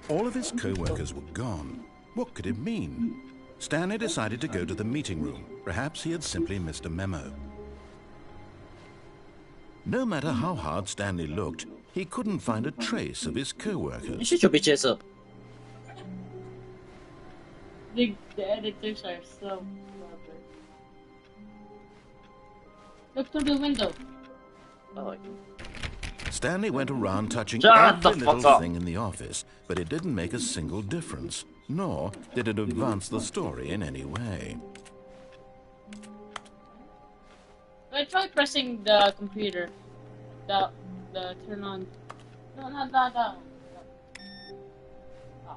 All of his co-workers were gone. What could it mean? Stanley decided to go to the meeting room. Perhaps he had simply missed a memo. No matter how hard Stanley looked, he couldn't find a trace of his co-workers. You should be chess up. The editors are so clever. Look through the window. Oh, Stanley went around touching Shut every the fuck little up. thing in the office, but it didn't make a single difference, nor did it advance the story in any way. I tried pressing the computer. The turn on. No, not that. Oh,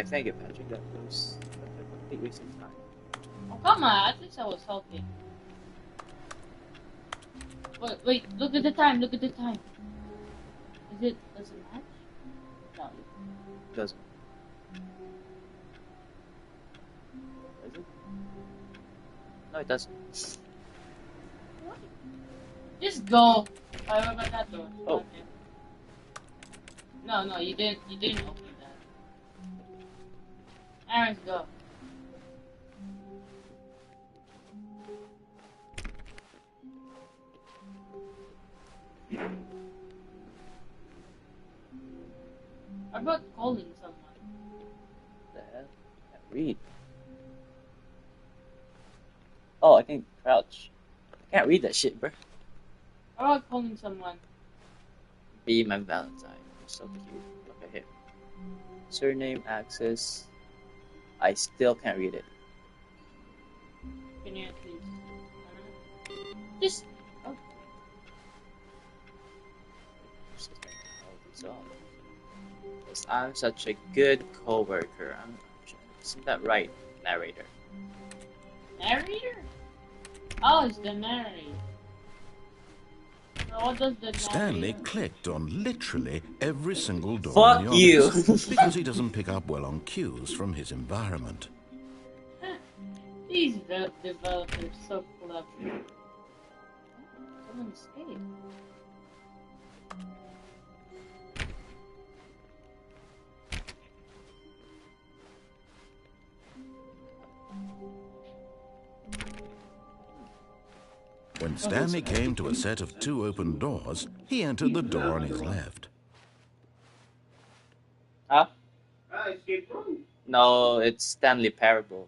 thank you, Patrick. That was a complete waste of time. oh, come on. At least I was helping. Wait. Look at the time. Look at the time. Does it match? No. It doesn't. Does it? No, it doesn't. Just go. What about that door? Oh. Okay. No, you didn't open that. Aaron, go. How about calling someone? The hell? Can't read. Oh, I think crouch. I can't read that shit, bro. How about calling someone? Be my Valentine. You're so cute. Okay, here. Surname, access. I still can't read it. Can you at least? Just. Oh. Because I'm such a good co-worker. Isn't that right, narrator? Narrator? Oh, it's the narrator. So what does the Stanley narrator... clicked on literally every single door Fuck in the you. office because he doesn't pick up well on cues from his environment. These developers so clever. Someone escaped. When Stanley came to a set of 2 open doors, he entered the door on his left. Huh? No, it's Stanley Parable.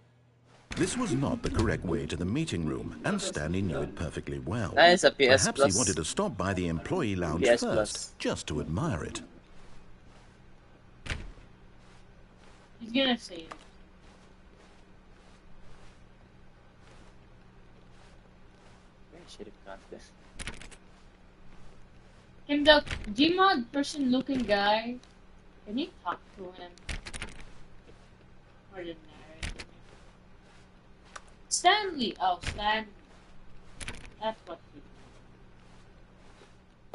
This was not the correct way to the meeting room, and Stanley knew it perfectly well. That is a PS Perhaps Plus. he wanted to stop by the employee lounge PS first, Plus. just to admire it. He's gonna say it. Should have got this. Can the Gmod person looking guy, can you talk to him? Or the narrator? Stanley! Oh, Stanley. That's what he...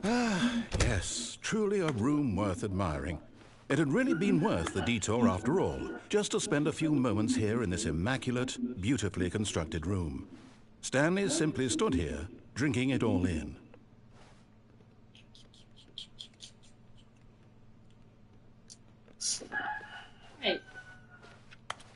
Ah, yes, truly a room worth admiring. It had really been worth the detour after all, just to spend a few moments here in this immaculate, beautifully constructed room. Stanley simply stood here, drinking it all in. Wait.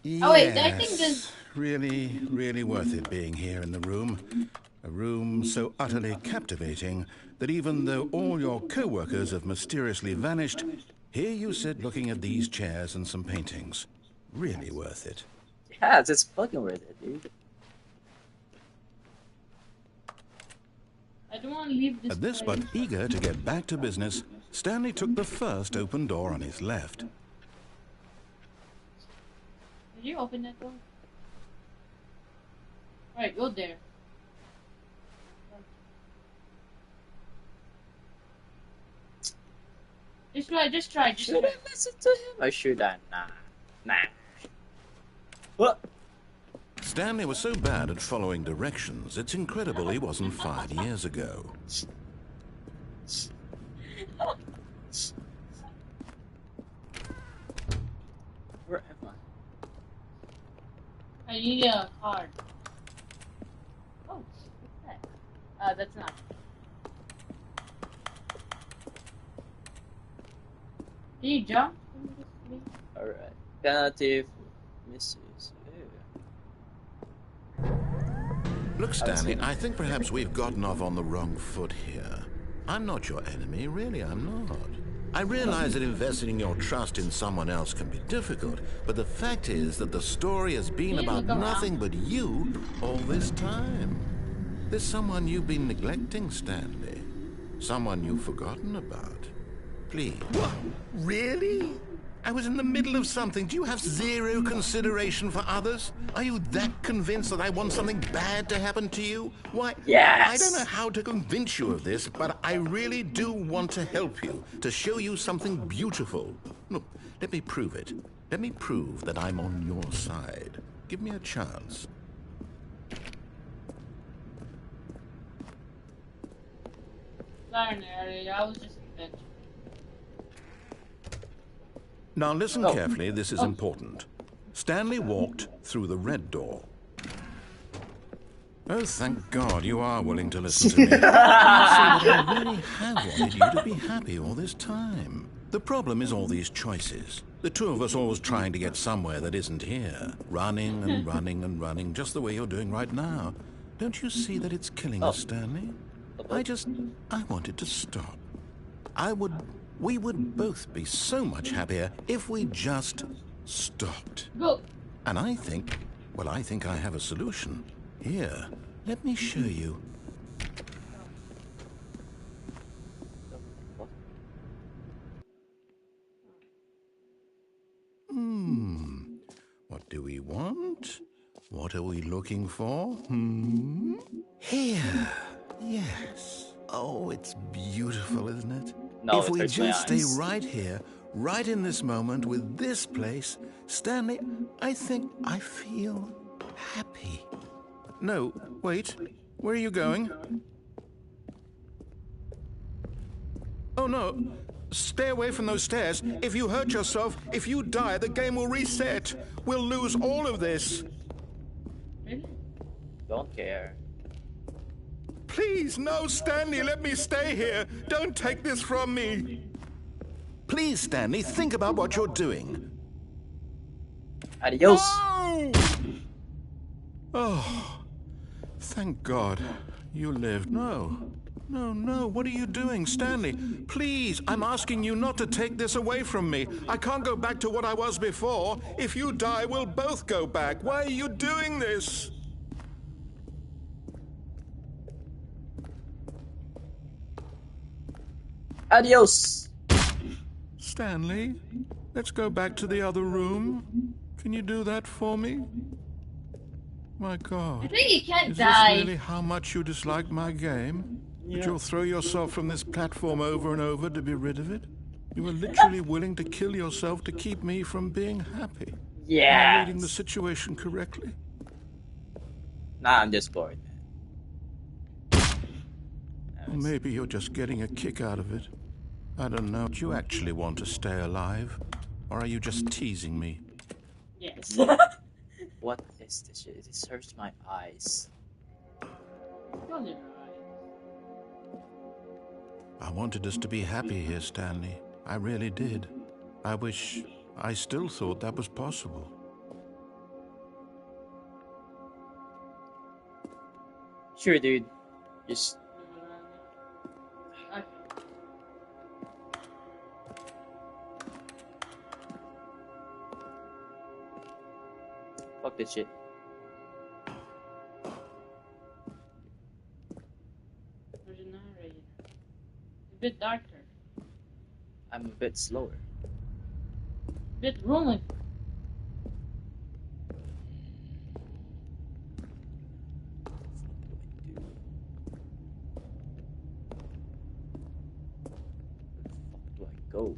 Yes, Oh wait, I think this... really worth it being here in the room. A room so utterly captivating that even though all your co-workers have mysteriously vanished, here you sit looking at these chairs and some paintings. Really worth it. Yeah, it's fucking worth it, dude. I don't want to leave this At this, but eager to get back to business, Stanley took the first open door on his left. Did you open that door? Alright, go there. Just try. Should I listen to him or should I? Nah. What? Stanley was so bad at following directions, it's incredible he wasn't fired years ago. Where am I? I need a card. Oh, what's that? That's not. Can you jump? Alright. Penalty for misses. Ew. Look, Stanley, I think perhaps we've gotten off on the wrong foot here. I'm not your enemy, really, I'm not. I realize that investing your trust in someone else can be difficult, but the fact is that the story has been about nothing but you all this time. There's someone you've been neglecting, Stanley. Someone you've forgotten about. Please. What? Really? I was in the middle of something. Do you have zero consideration for others? Are you that convinced that I want something bad to happen to you? Why, Yes! I don't know how to convince you of this, but I really do want to help you, to show you something beautiful. Look, let me prove it. Let me prove that I'm on your side. Give me a chance. Sorry, I was just inventing. Now listen carefully, this is important. Stanley walked through the red door. Oh, thank God you are willing to listen to me. You see that I really have wanted you to be happy all this time. The problem is all these choices. The two of us always trying to get somewhere that isn't here. Running and running and running, just the way you're doing right now. Don't you see that it's killing us, Stanley? I wanted to stop. We would both be so much happier if we just stopped. Go. And I think I have a solution. Here, let me show you. What do we want? What are we looking for? Here. Yes. Oh, it's beautiful, isn't it? No, if it we hurts my just stay eyes. right here, right in this moment with this place, Stanley, I think I feel happy. No, wait. Where are you going? Oh, no. Stay away from those stairs. If you hurt yourself, if you die, the game will reset. We'll lose all of this. Really? Don't care. Please, no, Stanley, let me stay here. Don't take this from me. Please, Stanley, think about what you're doing. Adios. No! Oh, thank God you lived. No, what are you doing, Stanley? Please, I'm asking you not to take this away from me. I can't go back to what I was before. If you die, we'll both go back. Why are you doing this? Adios. Stanley, let's go back to the other room. Can you do that for me? My God. I think you can't Is die. this really how much you dislike my game? That you'll throw yourself from this platform over and over to be rid of it? You were literally willing to kill yourself to keep me from being happy. Yeah. Am I reading the situation correctly? Nah, I'm just bored, man. Or maybe you're just getting a kick out of it. I don't know. Do you actually want to stay alive? Or are you just teasing me? Yes. What is this shit? This hurts my eyes. Close your eyes. I wanted us to be happy here, Stanley. I really did. I wish I still thought that was possible. Sure, dude. Just Okay. fuck this shit. Where's the narrator? A bit darker. I'm a bit slower. A bit rolling. Where the fuck do I go?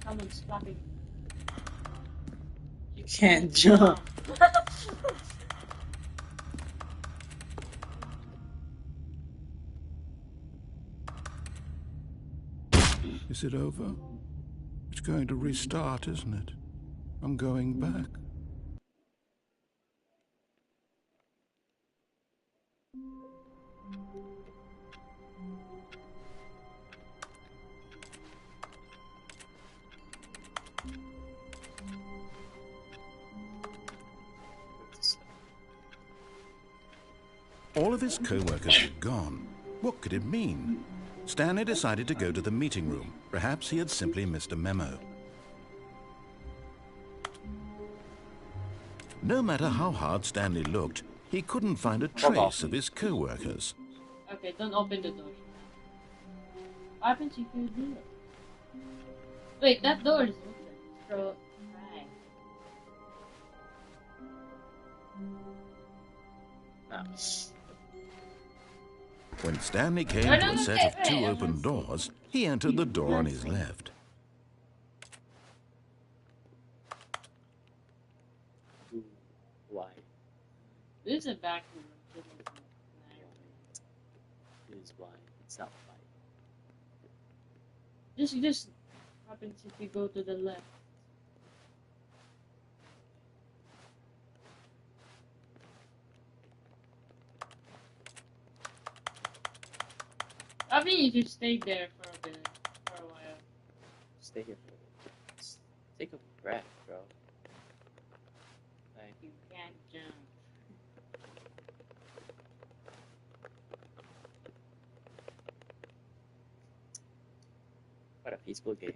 Someone's slapping. You can't jump. Is it over? It's going to restart, isn't it? I'm going back. All of his co-workers were gone. What could it mean? Stanley decided to go to the meeting room. Perhaps he had simply missed a memo. No matter how hard Stanley looked, he couldn't find a trace of his co-workers. Okay, don't open the door. What happens if you do it? Wait, that door is open. So, right. When Stanley came to a set of two open doors, he entered the door on his left. Why? This is a back room. This is why. It's not why. This happens if you go to the left. I mean, you should stay there for a bit, for a while. Stay here for a bit. Just take a breath, bro. Like, You can't jump. what a peaceful game.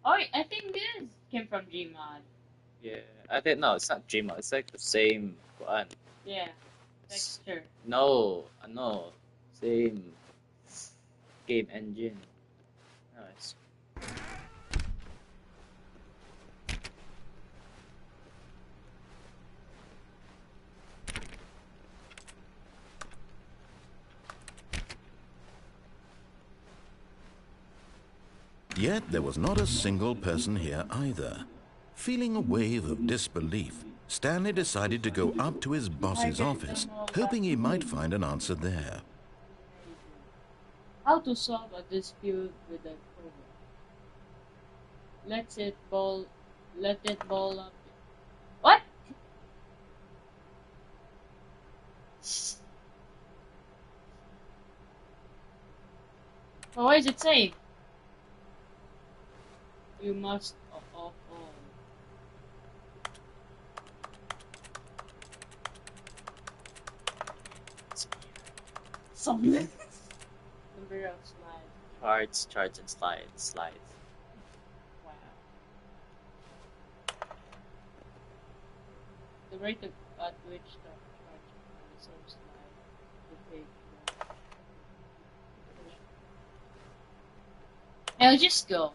Oh, I think this came from Gmod. Yeah, I think no, it's not Gmail. It's like the same one. Yeah, texture. No, same game engine. Nice. Yet there was not a single person here either. Feeling a wave of disbelief, Stanley decided to go up to his boss's office, hoping he might find an answer there. How to solve a dispute with a coworker? Let it ball up. What? Well, what is it saying? You must all. Something. Number of slides. Charts, and slides. Wow. The rate at which the chart on the same slide will take. I'll just go.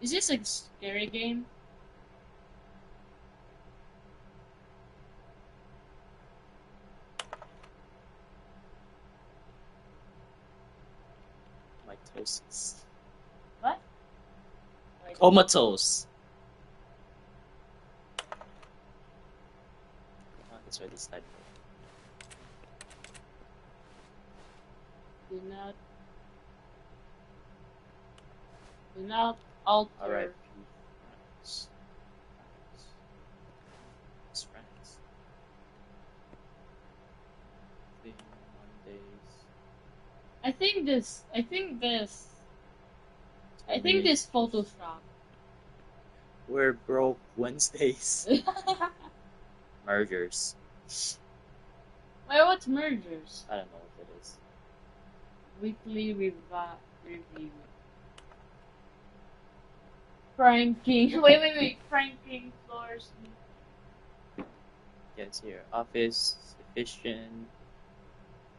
Is this a scary game? Mitosis. What? Comatose. Oh, that's why this slide. Do not alter. Alright. Friends. Mondays. I think this Photoshop. We're broke Wednesdays. Mergers. Wait, what's mergers? I don't know what it is. Weekly review. Pranking. Wait. Pranking floors. Yes, here. Office, efficient,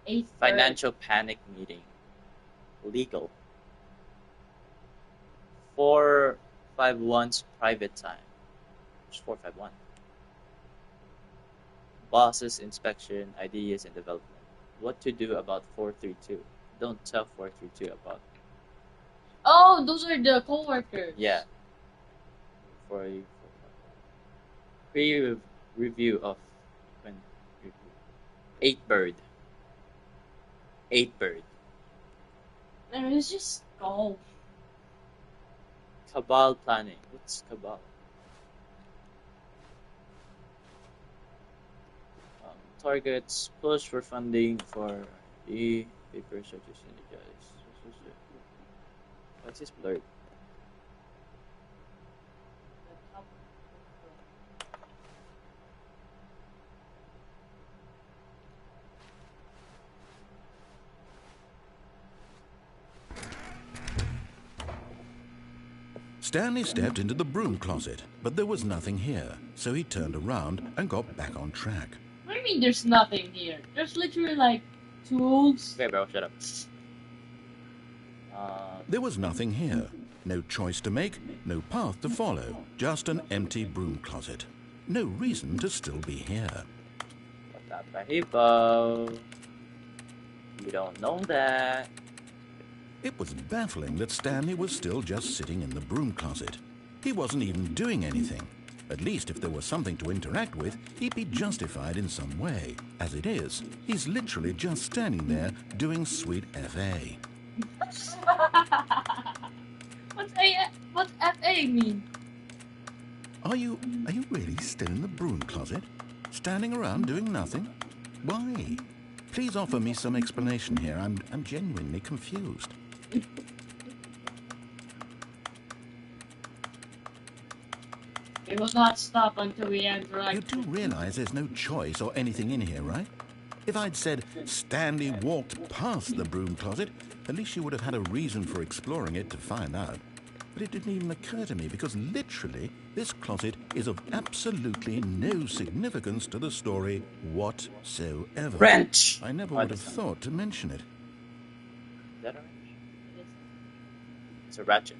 8th. financial panic meeting. Legal. 451's private time. Which is 451. Bosses, inspection, ideas, and development. What to do about 432? Don't tell 432 about. Oh, those are the co-workers. Yeah. Pre-review of 8 bird. 8 bird. I mean, it's just golf. Cabal planning. What's cabal? Targets push for funding for the paper such as syndicate. What's this blurred? Stanley stepped into the broom closet, but there was nothing here, so he turned around and got back on track. What do you mean there's nothing here? There's literally like tools. Okay, bro, shut up. There was nothing here. No choice to make, no path to follow, just an empty broom closet. No reason to still be here. Stanley Parable. You don't know that. It was baffling that Stanley was still just sitting in the broom closet. He wasn't even doing anything. At least if there was something to interact with, he'd be justified in some way. As it is, he's literally just standing there doing sweet FA. What's FA mean? Are you really still in the broom closet? Standing around doing nothing? Why? Please offer me some explanation here. I'm genuinely confused. It will not stop until we interact. You do realize there's no choice or anything in here, right? If I'd said Stanley walked past the broom closet, at least you would have had a reason for exploring it to find out. But it didn't even occur to me because literally this closet is of absolutely no significance to the story whatsoever. Wrench! I never would have thought to mention it. Is that a wrench? It's a ratchet.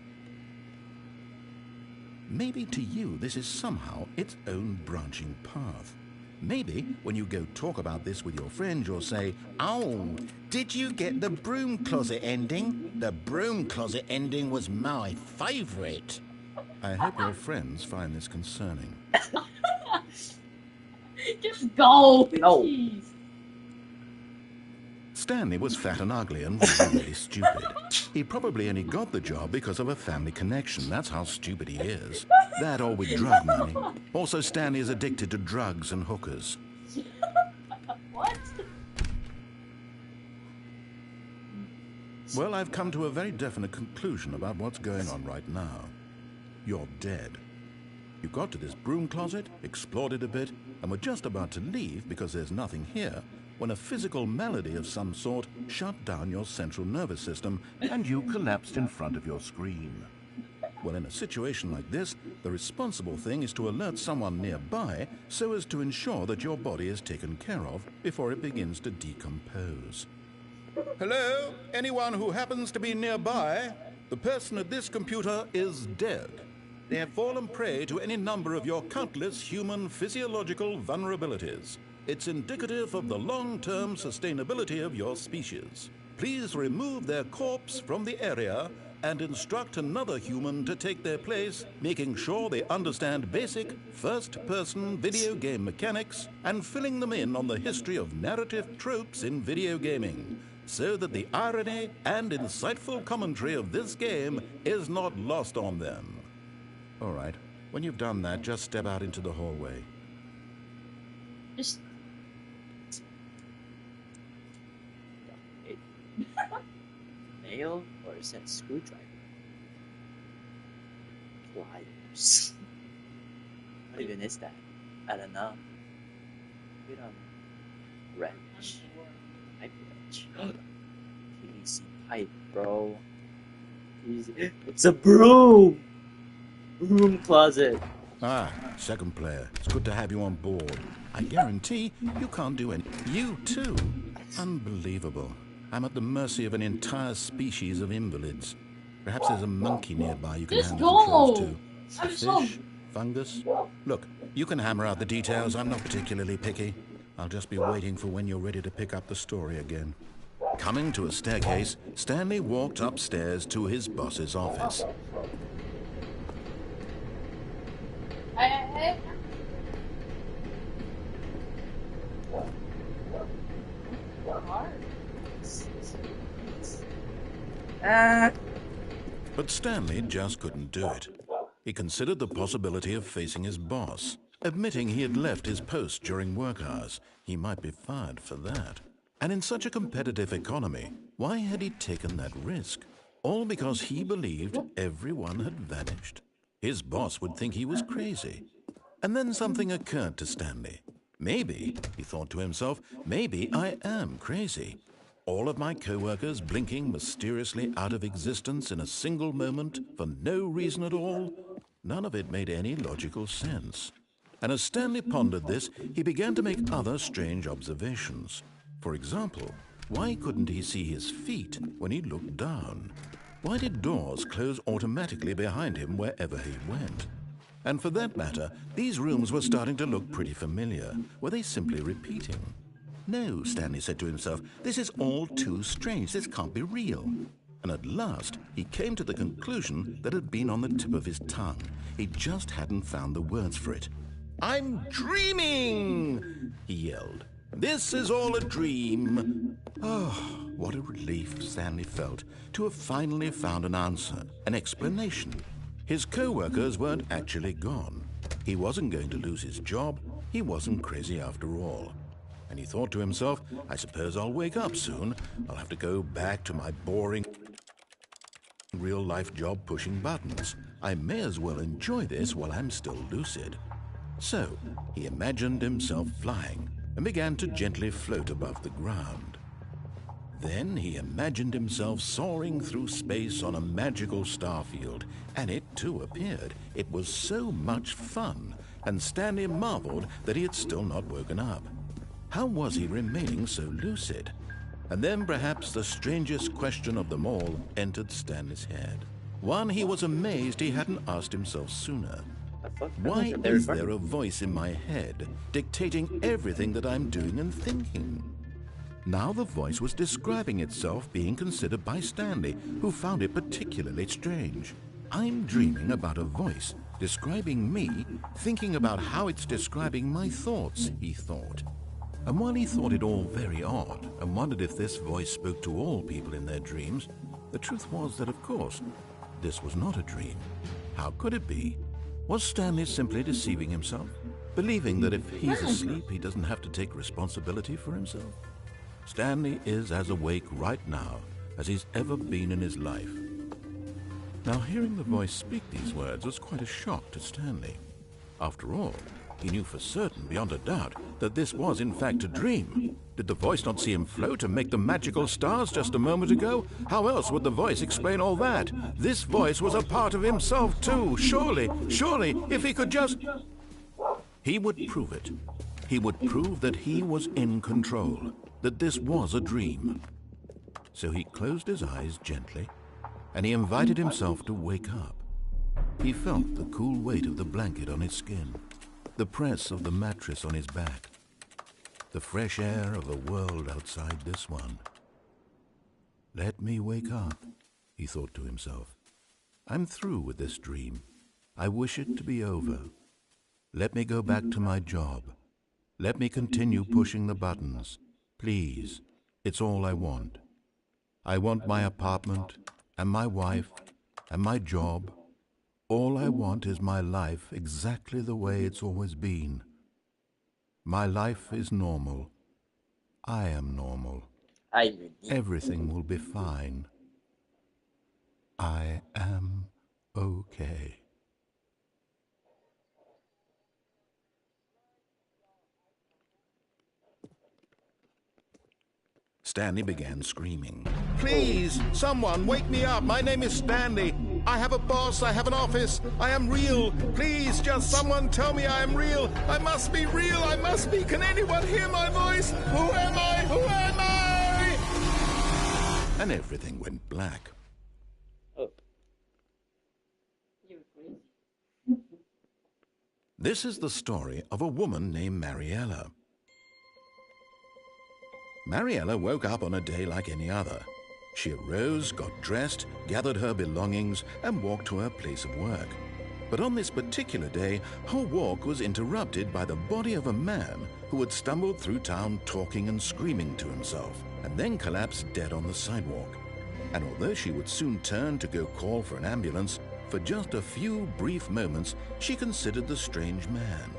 Maybe to you this is somehow its own branching path. Maybe when you go talk about this with your friends, you'll say, "Oh, did you get the broom closet ending? The broom closet ending was my favorite." I hope your friends find this concerning. Just go. No. Jeez. Stanley was fat and ugly and really, really stupid. He probably only got the job because of a family connection. That's how stupid he is. That or with drug money. Also, Stanley is addicted to drugs and hookers. What? Well, I've come to a very definite conclusion about what's going on right now. You're dead. You got to this broom closet, explored it a bit, and were just about to leave because there's nothing here, when a physical malady of some sort shut down your central nervous system and you collapsed in front of your screen. Well, in a situation like this, the responsible thing is to alert someone nearby so as to ensure that your body is taken care of before it begins to decompose. Hello? Anyone who happens to be nearby? The person at this computer is dead. They have fallen prey to any number of your countless human physiological vulnerabilities. It's indicative of the long-term sustainability of your species. Please remove their corpse from the area and instruct another human to take their place, making sure they understand basic first-person video game mechanics and filling them in on the history of narrative tropes in video gaming, so that the irony and insightful commentary of this game is not lost on them. All right, when you've done that, just step out into the hallway. Just Nail or is that screwdriver? Pliers. What even is that? I don't know. Wait on. Wrench. Pipe wrench. PVC pipe, bro. Easy. It's a broom! Broom closet. Ah, second player. It's good to have you on board. I guarantee you can't do any. You too. Unbelievable. I'm at the mercy of an entire species of invalids. Perhaps there's a monkey nearby you can Just handle the controls go. to. I'm A so- fish? Fungus? Look, you can hammer out the details. I'm not particularly picky. I'll just be waiting for when you're ready to pick up the story again. Coming to a staircase, Stanley walked upstairs to his boss's office. But Stanley just couldn't do it. He considered the possibility of facing his boss, admitting he had left his post during work hours. He might be fired for that. And in such a competitive economy, why had he taken that risk? All because he believed everyone had vanished. His boss would think he was crazy. And then something occurred to Stanley. Maybe, he thought to himself, maybe I am crazy. All of my co-workers blinking mysteriously out of existence in a single moment for no reason at all. None of it made any logical sense. And as Stanley pondered this, he began to make other strange observations. For example, why couldn't he see his feet when he looked down? Why did doors close automatically behind him wherever he went? And for that matter, these rooms were starting to look pretty familiar. Were they simply repeating? No, Stanley said to himself, this is all too strange. This can't be real. And at last, he came to the conclusion that had been on the tip of his tongue. He just hadn't found the words for it. I'm dreaming, he yelled. This is all a dream. Oh, what a relief Stanley felt to have finally found an answer, an explanation. His co-workers weren't actually gone. He wasn't going to lose his job. He wasn't crazy after all. And he thought to himself, I suppose I'll wake up soon. I'll have to go back to my boring real-life job pushing buttons. I may as well enjoy this while I'm still lucid. So he imagined himself flying and began to gently float above the ground. Then he imagined himself soaring through space on a magical starfield, and it too appeared. It was so much fun, and Stanley marveled that he had still not woken up. How was he remaining so lucid? And then perhaps the strangest question of them all entered Stanley's head. One he was amazed he hadn't asked himself sooner. Why is there a voice in my head dictating everything that I'm doing and thinking? Now the voice was describing itself being considered by Stanley, who found it particularly strange. I'm dreaming about a voice describing me, thinking about how it's describing my thoughts, he thought. And while he thought it all very odd and wondered if this voice spoke to all people in their dreams, the truth was that, of course, this was not a dream. How could it be? Was Stanley simply deceiving himself, believing that if he's asleep, he doesn't have to take responsibility for himself? Stanley is as awake right now as he's ever been in his life. Now, hearing the voice speak these words was quite a shock to Stanley. After all, he knew for certain, beyond a doubt, that this was in fact a dream. Did the voice not see him float and make the magical stars just a moment ago? How else would the voice explain all that? This voice was a part of himself too. Surely, if he could just... He would prove it. He would prove that he was in control, that this was a dream. So he closed his eyes gently, and he invited himself to wake up. He felt the cool weight of the blanket on his skin, the press of the mattress on his back, the fresh air of a world outside this one. Let me wake up, he thought to himself. I'm through with this dream. I wish it to be over. Let me go back to my job. Let me continue pushing the buttons. Please, it's all I want. I want my apartment and my wife and my job. All I want is my life exactly the way it's always been. My life is normal. I am normal. Everything will be fine. I am okay. Stanley began screaming. Please, someone, wake me up. My name is Stanley. I have a boss. I have an office. I am real. Please, just someone tell me I am real. I must be real. I must be. Can anyone hear my voice? Who am I? Who am I? And everything went black. Oh. This is the story of a woman named Mariella. Mariella woke up on a day like any other. She arose, got dressed, gathered her belongings, and walked to her place of work. But on this particular day, her walk was interrupted by the body of a man who had stumbled through town talking and screaming to himself, and then collapsed dead on the sidewalk. And although she would soon turn to go call for an ambulance, for just a few brief moments she considered the strange man.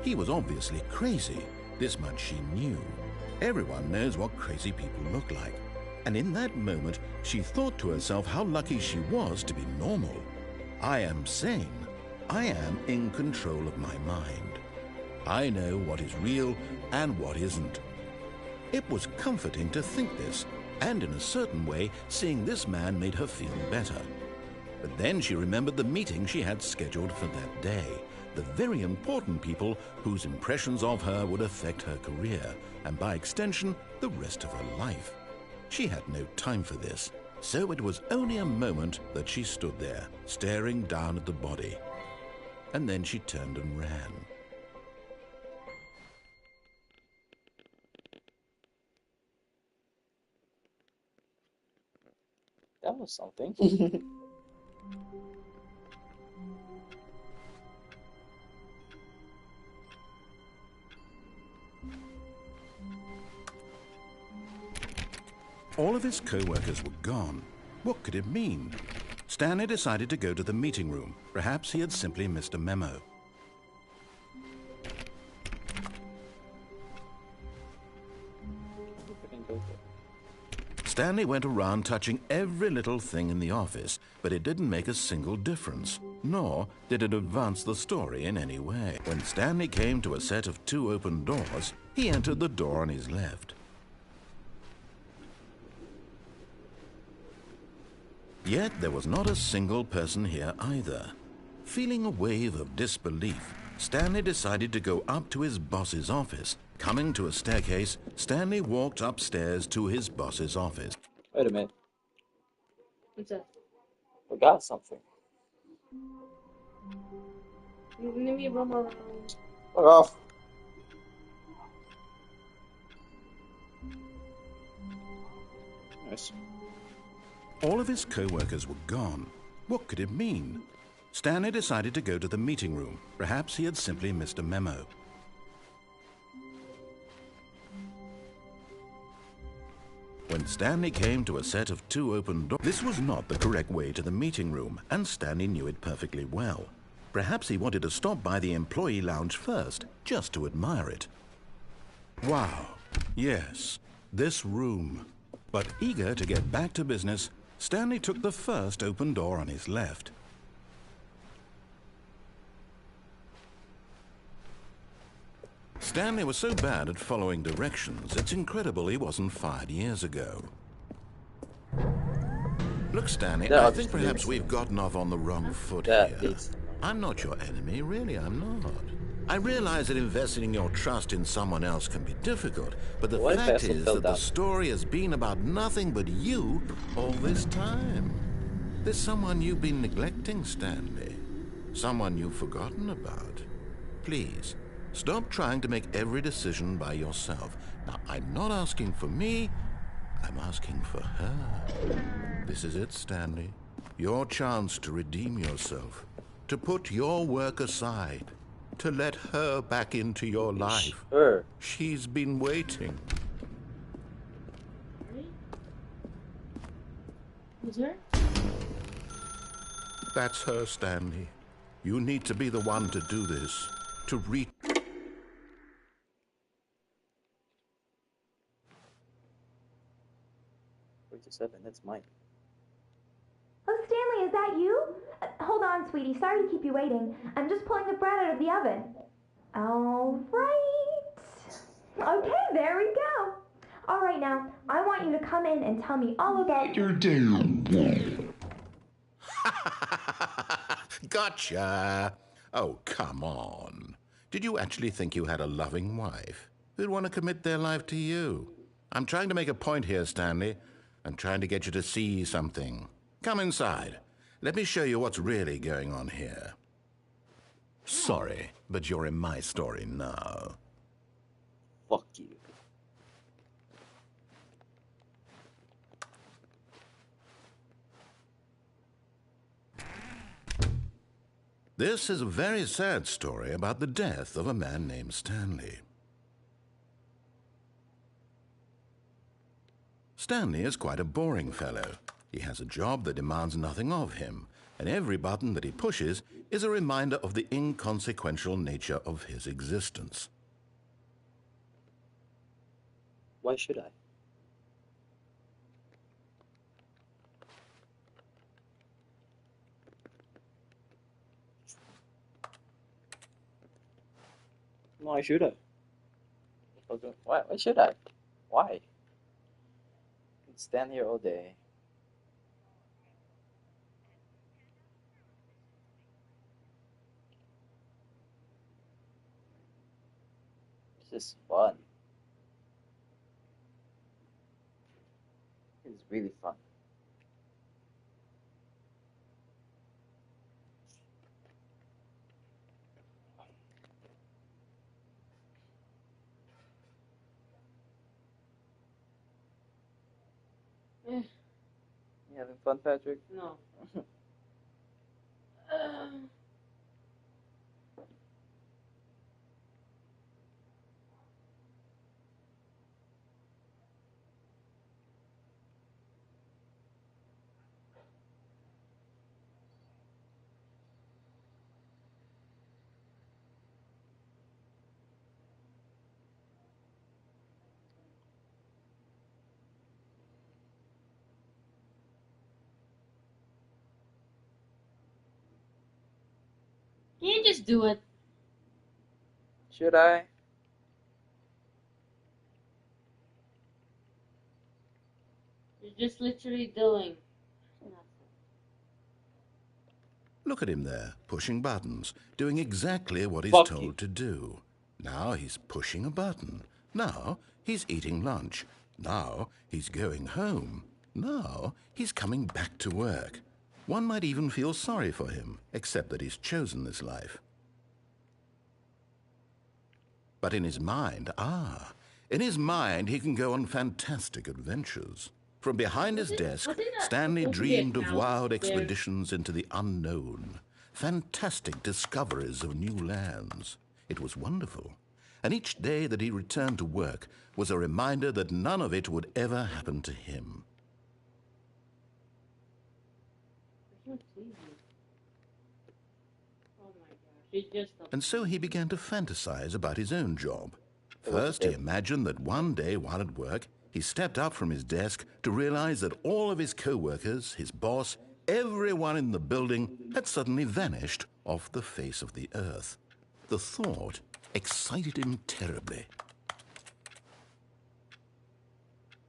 He was obviously crazy, this much she knew. Everyone knows what crazy people look like. And in that moment, she thought to herself how lucky she was to be normal. I am sane. I am in control of my mind. I know what is real and what isn't. It was comforting to think this, and in a certain way, seeing this man made her feel better. But then she remembered the meeting she had scheduled for that day, the very important people whose impressions of her would affect her career, and by extension, the rest of her life. She had no time for this, so it was only a moment that she stood there, staring down at the body. And then she turned and ran. That was something. All of his co-workers were gone. What could it mean? Stanley decided to go to the meeting room. Perhaps he had simply missed a memo. Stanley went around touching every little thing in the office, but it didn't make a single difference, nor did it advance the story in any way. When Stanley came to a set of 2 open doors, he entered the door on his left. Yet there was not a single person here either. Feeling a wave of disbelief, Stanley decided to go up to his boss's office. Coming to a staircase, Stanley walked upstairs to his boss's office. Wait a minute. What's that? Forgot something. Let me roam around. Fuck off. Nice. All of his co-workers were gone. What could it mean? Stanley decided to go to the meeting room. Perhaps he had simply missed a memo. When Stanley came to a set of 2 open doors, this was not the correct way to the meeting room, and Stanley knew it perfectly well. Perhaps he wanted to stop by the employee lounge first, just to admire it. Wow, yes, this room. But eager to get back to business, Stanley took the first open door on his left. Stanley was so bad at following directions, it's incredible he wasn't fired years ago. Look, Stanley, I think perhaps we've gotten off on the wrong foot here. I'm not your enemy, really, I'm not. I realize that investing your trust in someone else can be difficult, but the fact is that the story has been about nothing but you all this time. There's someone you've been neglecting, Stanley. Someone you've forgotten about. Please, stop trying to make every decision by yourself. Now, I'm not asking for me, I'm asking for her. This is it, Stanley. Your chance to redeem yourself, to put your work aside, to let her back into your life. Sure. She's been waiting. Who's her? That's her, Stanley. You need to be the one to do this, to reach. 47, that's mine. Oh, Stanley, is that you? Hold on, sweetie. Sorry to keep you waiting. I'm just pulling the bread out of the oven. All right. Okay, there we go. All right, now, I want you to come in and tell me all about your day. Gotcha. Oh, come on. Did you actually think you had a loving wife who'd want to commit their life to you? I'm trying to make a point here, Stanley. I'm trying to get you to see something. Come inside. Let me show you what's really going on here. Sorry, but you're in my story now. Fuck you. This is a very sad story about the death of a man named Stanley. Stanley is quite a boring fellow. He has a job that demands nothing of him, and every button that he pushes is a reminder of the inconsequential nature of his existence. Why should I? Why should I? Okay, why should I? Why? I can stand here all day. This is fun. It's really fun. Eh, You having fun, Patrick? no. Can you just do it? Should I? You're just literally doing nothing. Look at him there, pushing buttons, doing exactly what he's Fuck told you. to do. Now he's pushing a button. Now he's eating lunch. Now he's going home. Now he's coming back to work. One might even feel sorry for him, except that he's chosen this life. But in his mind, he can go on fantastic adventures. From behind his desk, Stanley supposed to be a dreamed of house wild there? expeditions into the unknown, fantastic discoveries of new lands. It was wonderful. And each day that he returned to work was a reminder that none of it would ever happen to him. There's no TV. Oh my gosh, it's just a... And so he began to fantasize about his own job. First, he imagined that one day while at work, he stepped up from his desk to realize that all of his co-workers, his boss, everyone in the building had suddenly vanished off the face of the earth. The thought excited him terribly.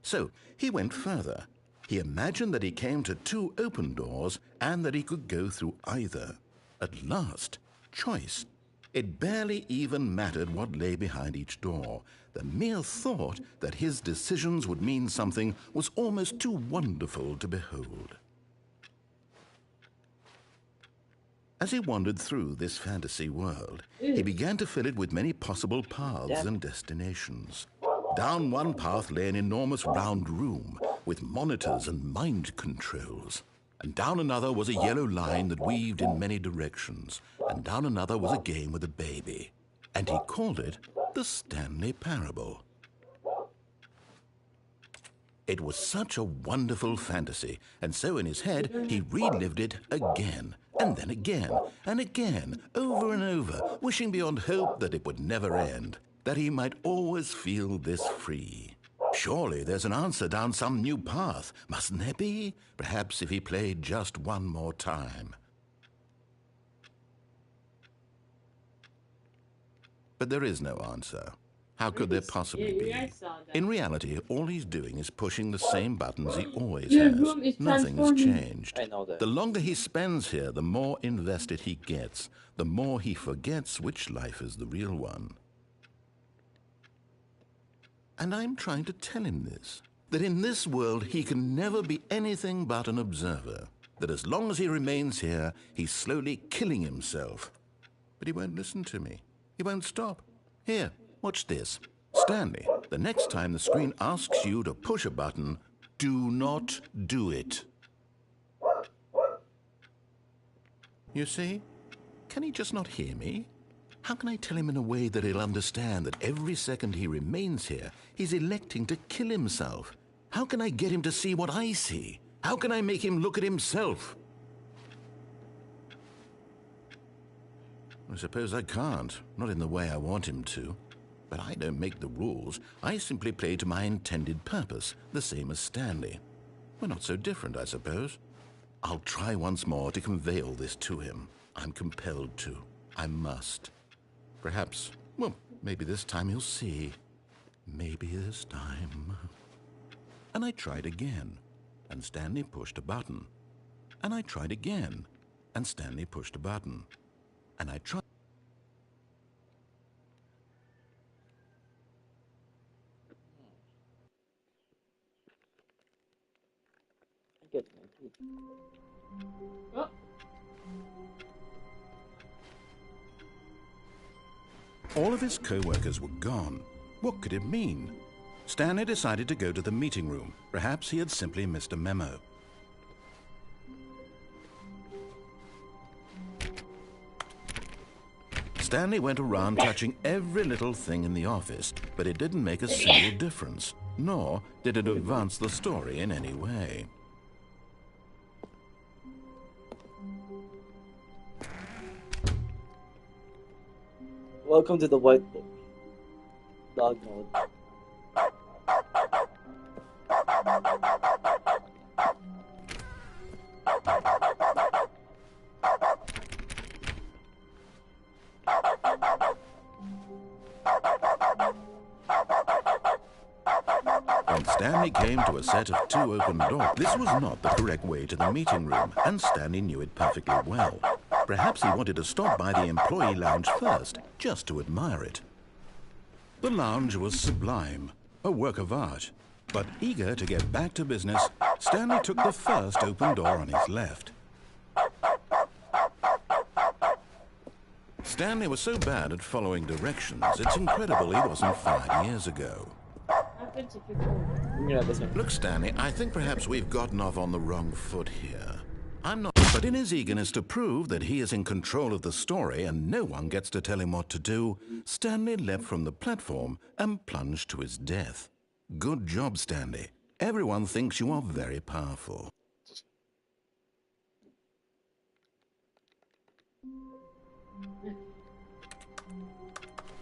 So he went further. He imagined that he came to two open doors and that he could go through either. At last, choice. It barely even mattered what lay behind each door. The mere thought that his decisions would mean something was almost too wonderful to behold. As he wandered through this fantasy world, he began to fill it with many possible paths and destinations. Down one path lay an enormous round room with monitors and mind controls. And down another was a yellow line that weaved in many directions. And down another was a game with a baby. And he called it the Stanley Parable. It was such a wonderful fantasy, and so in his head he relived it again, and then again, and again, over and over, wishing beyond hope that it would never end, that he might always feel this free. Surely there's an answer down some new path, mustn't there be? Perhaps if he played just one more time. But there is no answer. How could there possibly be? In reality, all he's doing is pushing the same buttons he always has. Nothing's changed. I know that. The longer he spends here, the more invested he gets, the more he forgets which life is the real one. And I'm trying to tell him this, that in this world he can never be anything but an observer, that as long as he remains here, he's slowly killing himself. But he won't listen to me. He won't stop. Here, watch this. Stanley, the next time the screen asks you to push a button, do not do it. You see? Can he just not hear me? How can I tell him in a way that he'll understand that every second he remains here, he's electing to kill himself? How can I get him to see what I see? How can I make him look at himself? I suppose I can't, not in the way I want him to. But I don't make the rules. I simply play to my intended purpose, the same as Stanley. We're not so different, I suppose. I'll try once more to convey all this to him. I'm compelled to. I must. Perhaps, well, maybe this time he'll see. Maybe this time. And I tried again, and Stanley pushed a button. And I tried again, and Stanley pushed a button. And I tried. I get it. Oh, All of his co-workers were gone. What could it mean? Stanley decided to go to the meeting room. Perhaps he had simply missed a memo. Stanley went around touching every little thing in the office, but it didn't make a single difference, nor did it advance the story in any way. Welcome to the whiteboard. Dog mode. When Stanley came to a set of 2 open doors, this was not the correct way to the meeting room, and Stanley knew it perfectly well. Perhaps he wanted to stop by the employee lounge first, just to admire it. The lounge was sublime, a work of art. But eager to get back to business, Stanley took the first open door on his left. Stanley was so bad at following directions, it's incredible he wasn't 5 years ago. happens if you go. Yeah, this one. Look, Stanley, I think perhaps we've gotten off on the wrong foot here. I'm not, but in his eagerness to prove that he is in control of the story and no one gets to tell him what to do, Stanley leapt from the platform and plunged to his death. Good job, Stanley. Everyone thinks you are very powerful.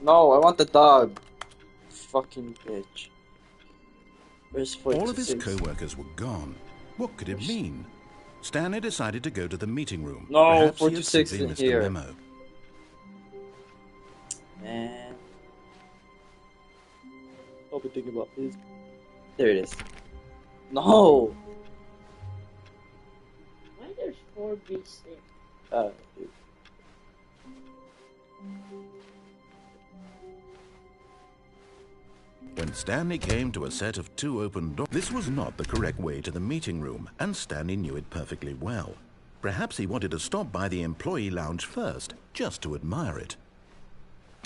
No, I want the dog. Fucking bitch. Where's 46? All of his co-workers were gone. What could it mean? Stanley decided to go to the meeting room. No, Perhaps he had 46 simply in missed here. a memo. Man. I'll be thinking about this. There it is. No! Why there's 4B6? Dude. When Stanley came to a set of 2 open doors, this was not the correct way to the meeting room, and Stanley knew it perfectly well. Perhaps he wanted to stop by the employee lounge first, just to admire it.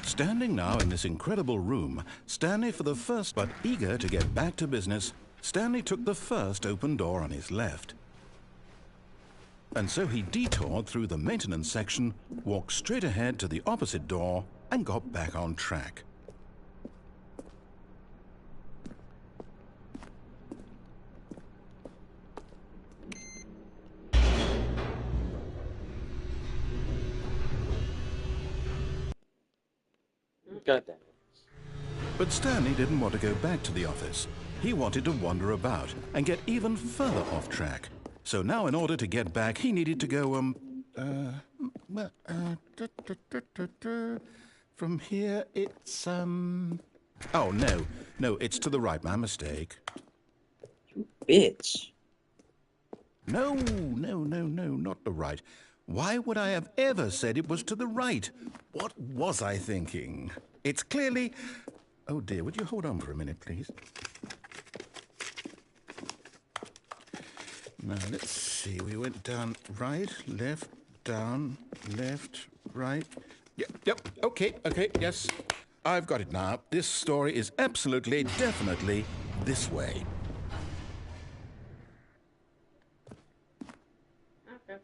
Standing now in this incredible room, Stanley for the first, but eager to get back to business, Stanley took the first open door on his left. And so he detoured through the maintenance section, walked straight ahead to the opposite door, and got back on track. God damn it. But Stanley didn't want to go back to the office. He wanted to wander about and get even further off track. So now in order to get back, he needed to go, from here it's, oh, no, it's to the right, my mistake. You bitch. No, not the right. Why would I have ever said it was to the right? What was I thinking? It's clearly... Oh dear, would you hold on for a minute, please? Now, let's see. We went down right, left, down, left, right. Yep, okay, yes. I've got it now. This story is absolutely, definitely this way. Okay.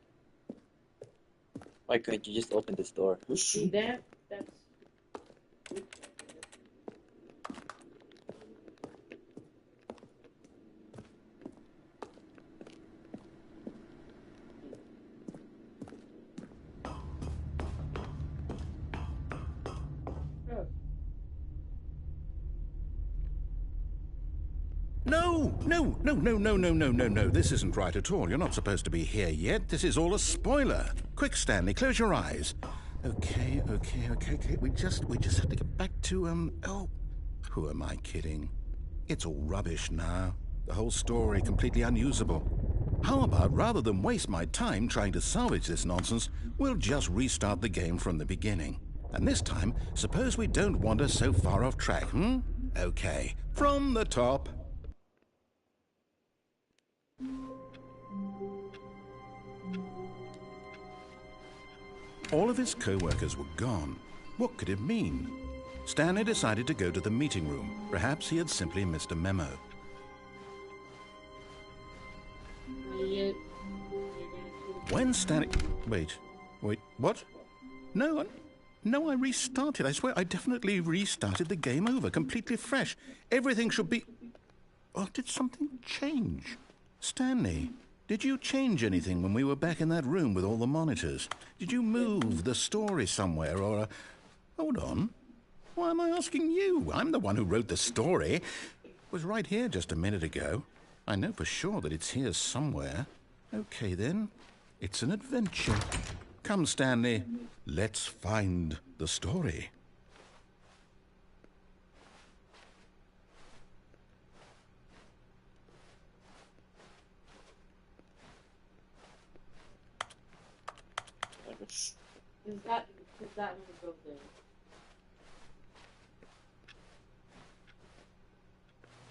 Why couldn't you just open this door? That's... No, no, no, no, no, no, no, no, no. This isn't right at all. You're not supposed to be here yet. This is all a spoiler. Quick, Stanley, close your eyes. Okay. We just have to get back to, oh, who am I kidding? It's all rubbish now. The whole story completely unusable. How about, rather than waste my time trying to salvage this nonsense, we'll just restart the game from the beginning. And this time, suppose we don't wander so far off track, Okay, from the top. All of his co-workers were gone. What could it mean? Stanley decided to go to the meeting room. Perhaps he had simply missed a memo. When Stanley... Wait, what? No, I restarted. I swear, I definitely restarted the game over, completely fresh. Everything should be... Oh, did something change? Stanley, did you change anything when we were back in that room with all the monitors? Did you move the story somewhere, or... Hold on. Why am I asking you? I'm the one who wrote the story. It was right here just a minute ago. I know for sure that it's here somewhere. Okay, then. It's an adventure. Come, Stanley. Let's find the story. Is that one go there?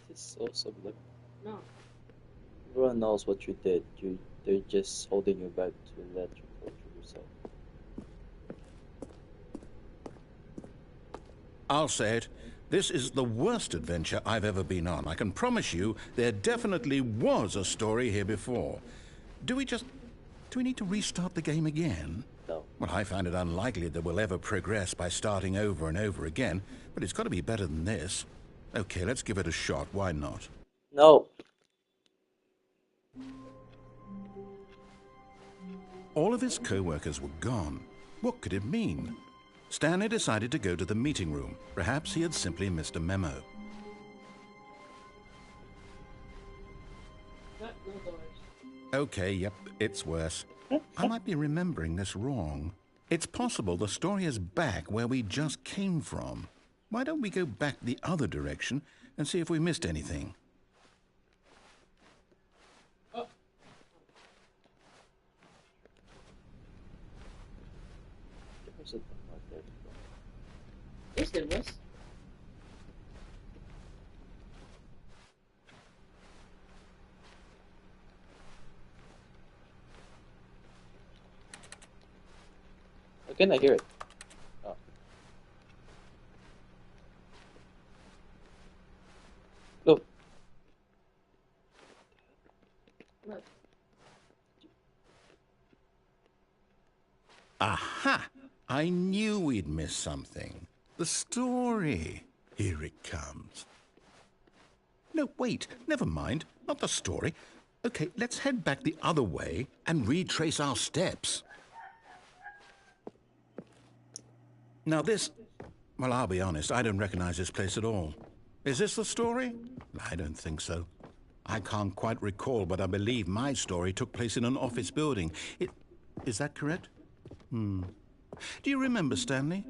It's also like No. everyone knows what you did. They're just holding you back to let you torture yourself. I'll say it. This is the worst adventure I've ever been on. I can promise you there definitely was a story here before. Do we need to restart the game again? No. Well, I find it unlikely that we'll ever progress by starting over and over again, but it's got to be better than this. Okay, let's give it a shot. Why not? No. All of his co-workers were gone. What could it mean? Stanley decided to go to the meeting room. Perhaps he had simply missed a memo. No doors. Okay, yep, it's worse. I might be remembering this wrong. It's possible the story is back where we just came from. Why don't we go back the other direction and see if we missed anything? Oh. There's a mark there. Yes, there was. How can I hear it? Oh. Look. What? Aha! I knew we'd missed something. The story. Here it comes. No, wait. Never mind. Not the story. Okay, let's head back the other way and retrace our steps. Now this... Well, I'll be honest. I don't recognize this place at all. Is this the story? I don't think so. I can't quite recall, but I believe my story took place in an office building. Is that correct? Do you remember, Stanley?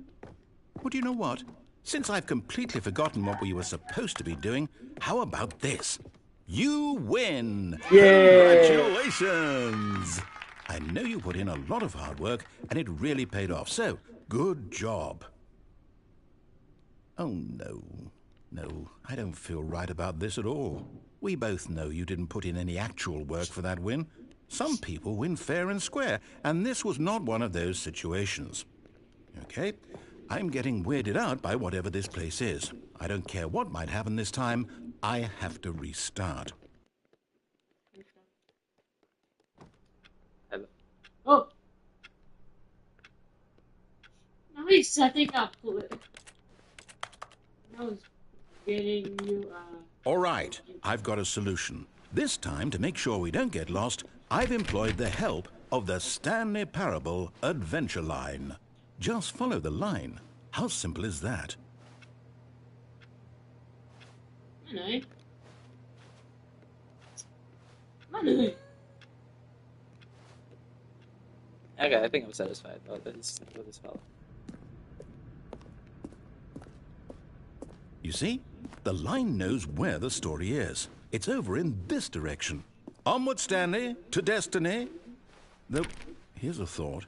Well, do you know what? Since I've completely forgotten what we were supposed to be doing, how about this? You win! Yay! Congratulations! I know you put in a lot of hard work, and it really paid off, so good job. Oh, no. No, I don't feel right about this at all. We both know you didn't put in any actual work for that win. Some people win fair and square, and this was not one of those situations. Okay, I'm getting weirded out by whatever this place is. I don't care what might happen this time. I have to restart. Oh! Now he's setting up. Now he's getting you, All right, I've got a solution. This time, to make sure we don't get lost, I've employed the help of the Stanley Parable adventure line. Just follow the line. How simple is that? I know. Okay, I think I'm satisfied with this fellow. You see? The line knows where the story is. It's over in this direction. Onward, Stanley, to destiny. Though, here's a thought.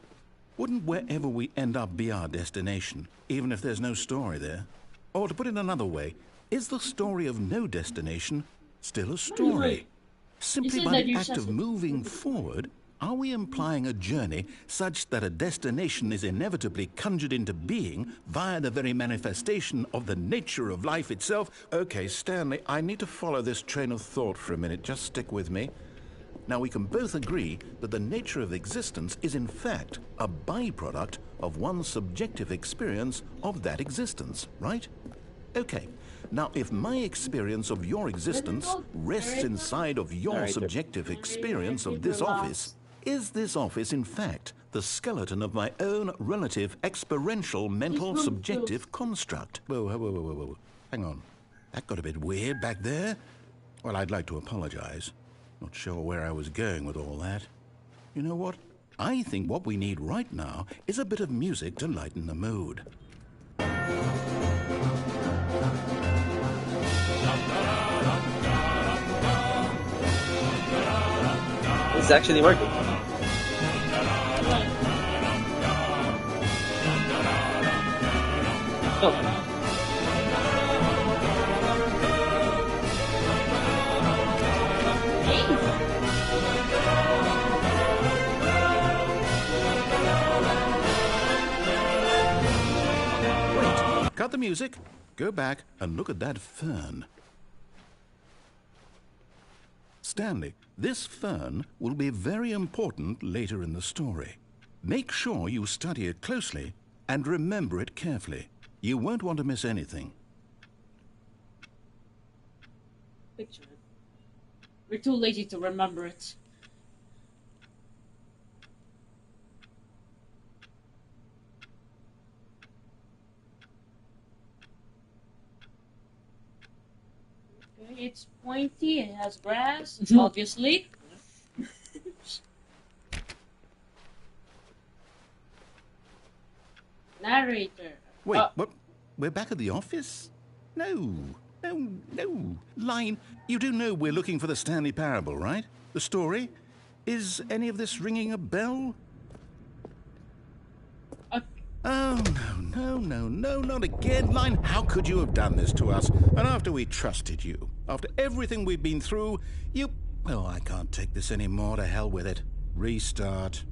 Wouldn't wherever we end up be our destination, even if there's no story there? Or to put it another way, is the story of no destination still a story? Simply by the act of moving forward, are we implying a journey such that a destination is inevitably conjured into being via the very manifestation of the nature of life itself? Okay, Stanley, I need to follow this train of thought for a minute. Just stick with me. Now, we can both agree that the nature of existence is in fact a byproduct of one's subjective experience of that existence, right? Okay. Now, if my experience of your existence rests inside of your subjective experience of this office, is this office, in fact, the skeleton of my own relative experiential mental subjective construct? Whoa. Hang on. That got a bit weird back there. Well, I'd like to apologize. Not sure where I was going with all that. You know what? I think what we need right now is a bit of music to lighten the mood. It's actually working. Oh. Wait, cut the music. Go back and look at that fern. Stanley, this fern will be very important later in the story. Make sure you study it closely and remember it carefully. You won't want to miss anything. Picture it. We're too lazy to remember it. Okay, it's pointy, it has grass, obviously. Narrator. Wait, what? We're back at the office? No. Line, you do know we're looking for the Stanley Parable, right? The story? Is any of this ringing a bell? Oh, no, not again. Line, how could you have done this to us? And after we trusted you, after everything we've been through, you... Oh, I can't take this anymore. To hell with it. Restart.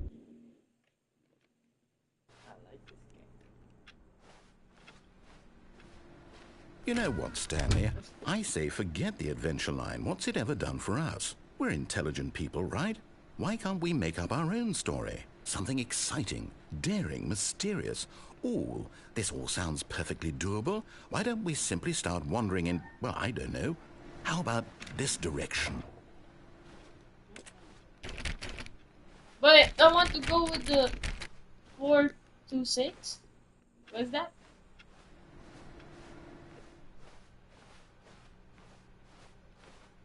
You know what, Stanley? I say forget the adventure line. What's it ever done for us? We're intelligent people, right? Why can't we make up our own story? Something exciting, daring, mysterious. Ooh, this all sounds perfectly doable. Why don't we simply start wandering in, well, I don't know. How about this direction? But I want to go with the 426. What is that?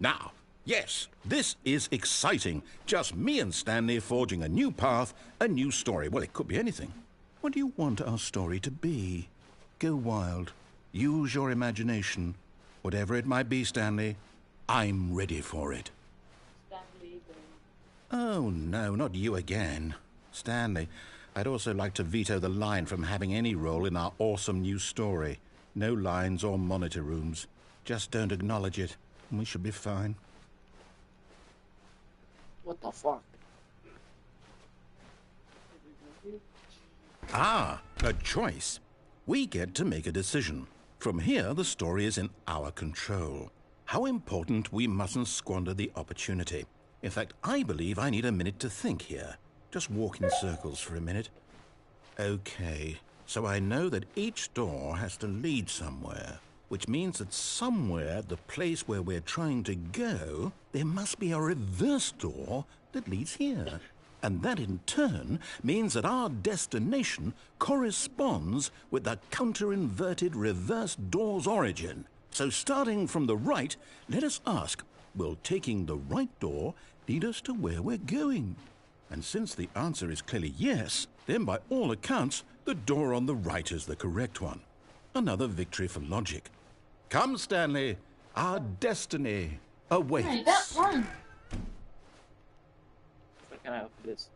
Now, yes, this is exciting. Just me and Stanley forging a new path, a new story. Well, it could be anything. What do you want our story to be? Go wild. Use your imagination. Whatever it might be, Stanley, I'm ready for it. Stanley. Oh, no, not you again. Stanley, I'd also like to veto the line from having any role in our awesome new story. No lines or monitor rooms. Just don't acknowledge it. We should be fine. What the fuck? Ah, a choice. We get to make a decision. From here, the story is in our control. How important we mustn't squander the opportunity. In fact, I believe I need a minute to think here. Just walk in circles for a minute. Okay, so I know that each door has to lead somewhere. Which means that somewhere, the place where we're trying to go, there must be a reverse door that leads here. And that in turn means that our destination corresponds with the counter-inverted reverse door's origin. So starting from the right, let us ask, will taking the right door lead us to where we're going? And since the answer is clearly yes, then by all accounts, the door on the right is the correct one. Another victory for logic. Come, Stanley, our destiny awaits. Hey, that one. Where can I open this?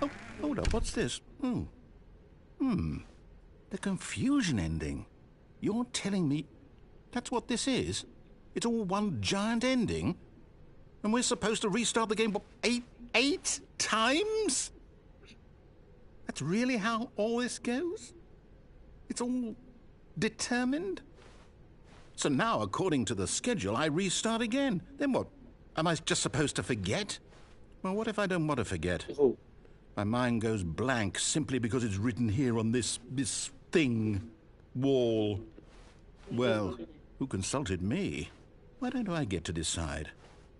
Oh, hold up, what's this? The confusion ending. You're telling me that's what this is? It's all one giant ending? And we're supposed to restart the game, what, eight times? That's really how all this goes? It's all determined? So now, according to the schedule, I restart again. Then what? Am I just supposed to forget? Well, what if I don't want to forget? Oh. My mind goes blank simply because it's written here on this thing, wall. Well, who consulted me? Why don't I get to decide?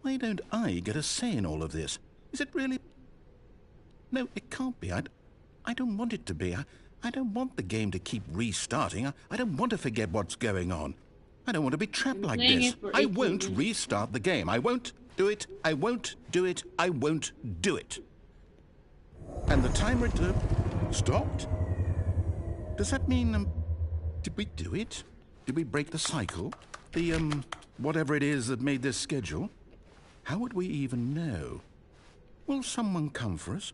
Why don't I get a say in all of this? Is it really? No, it can't be. I don't want it to be. I don't want the game to keep restarting. I don't want to forget what's going on. I don't want to be trapped like this. I won't restart the game. I won't do it. I won't do it. I won't do it. And the timer stopped? Does that mean, did we do it? Did we break the cycle? The, whatever it is that made this schedule? How would we even know? Will someone come for us?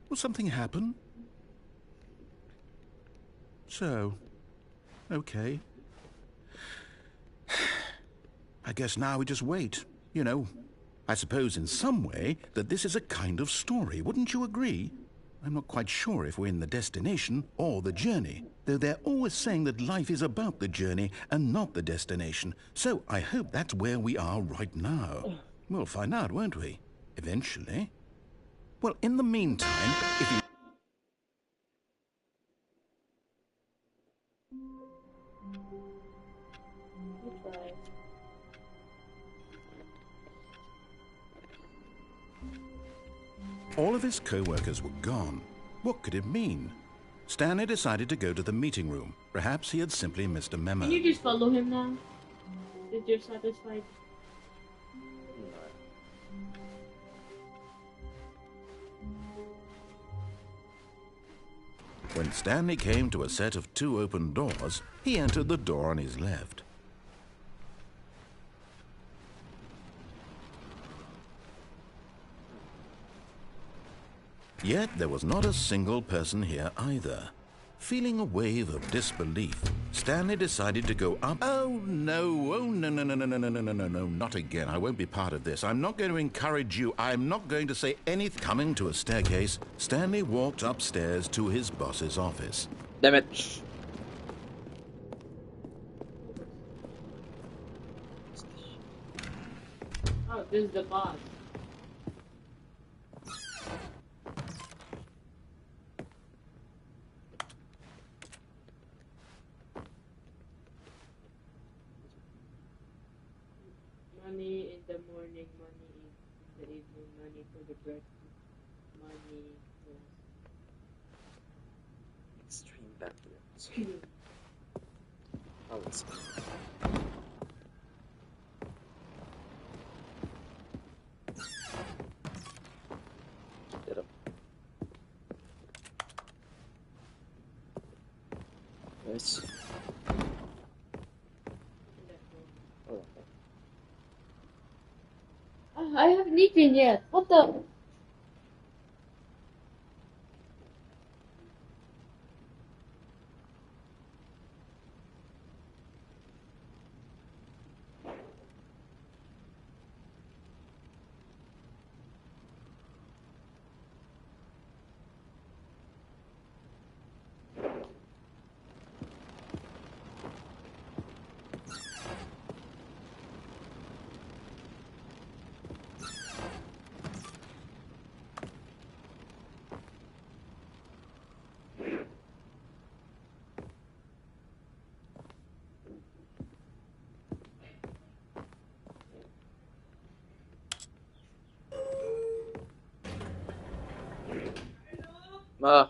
Will something happen? So, okay. I guess now we just wait, you know. I suppose in some way that this is a kind of story, wouldn't you agree? I'm not quite sure if we're in the destination or the journey, though they're always saying that life is about the journey and not the destination. So I hope that's where we are right now. We'll find out, won't we? Eventually. Well, in the meantime, if you... All of his co-workers were gone. What could it mean? Stanley decided to go to the meeting room. Perhaps he had simply missed a memo. Can you just follow him now? If you're satisfied. When Stanley came to a set of 2 open doors, he entered the door on his left. Yet there was not a single person here either. Feeling a wave of disbelief, Stanley decided to go up. Oh no, no, not again. I won't be part of this. I'm not going to encourage you. I'm not going to say anything. Coming to a staircase, Stanley walked upstairs to his boss's office. Damn it. Oh, this is the boss. Money in the morning, money in the evening, money for the breakfast, money Extreme backwards. Oh, it's... Get up. Yes. Oh, I haven't eaten yet. What the? Ma.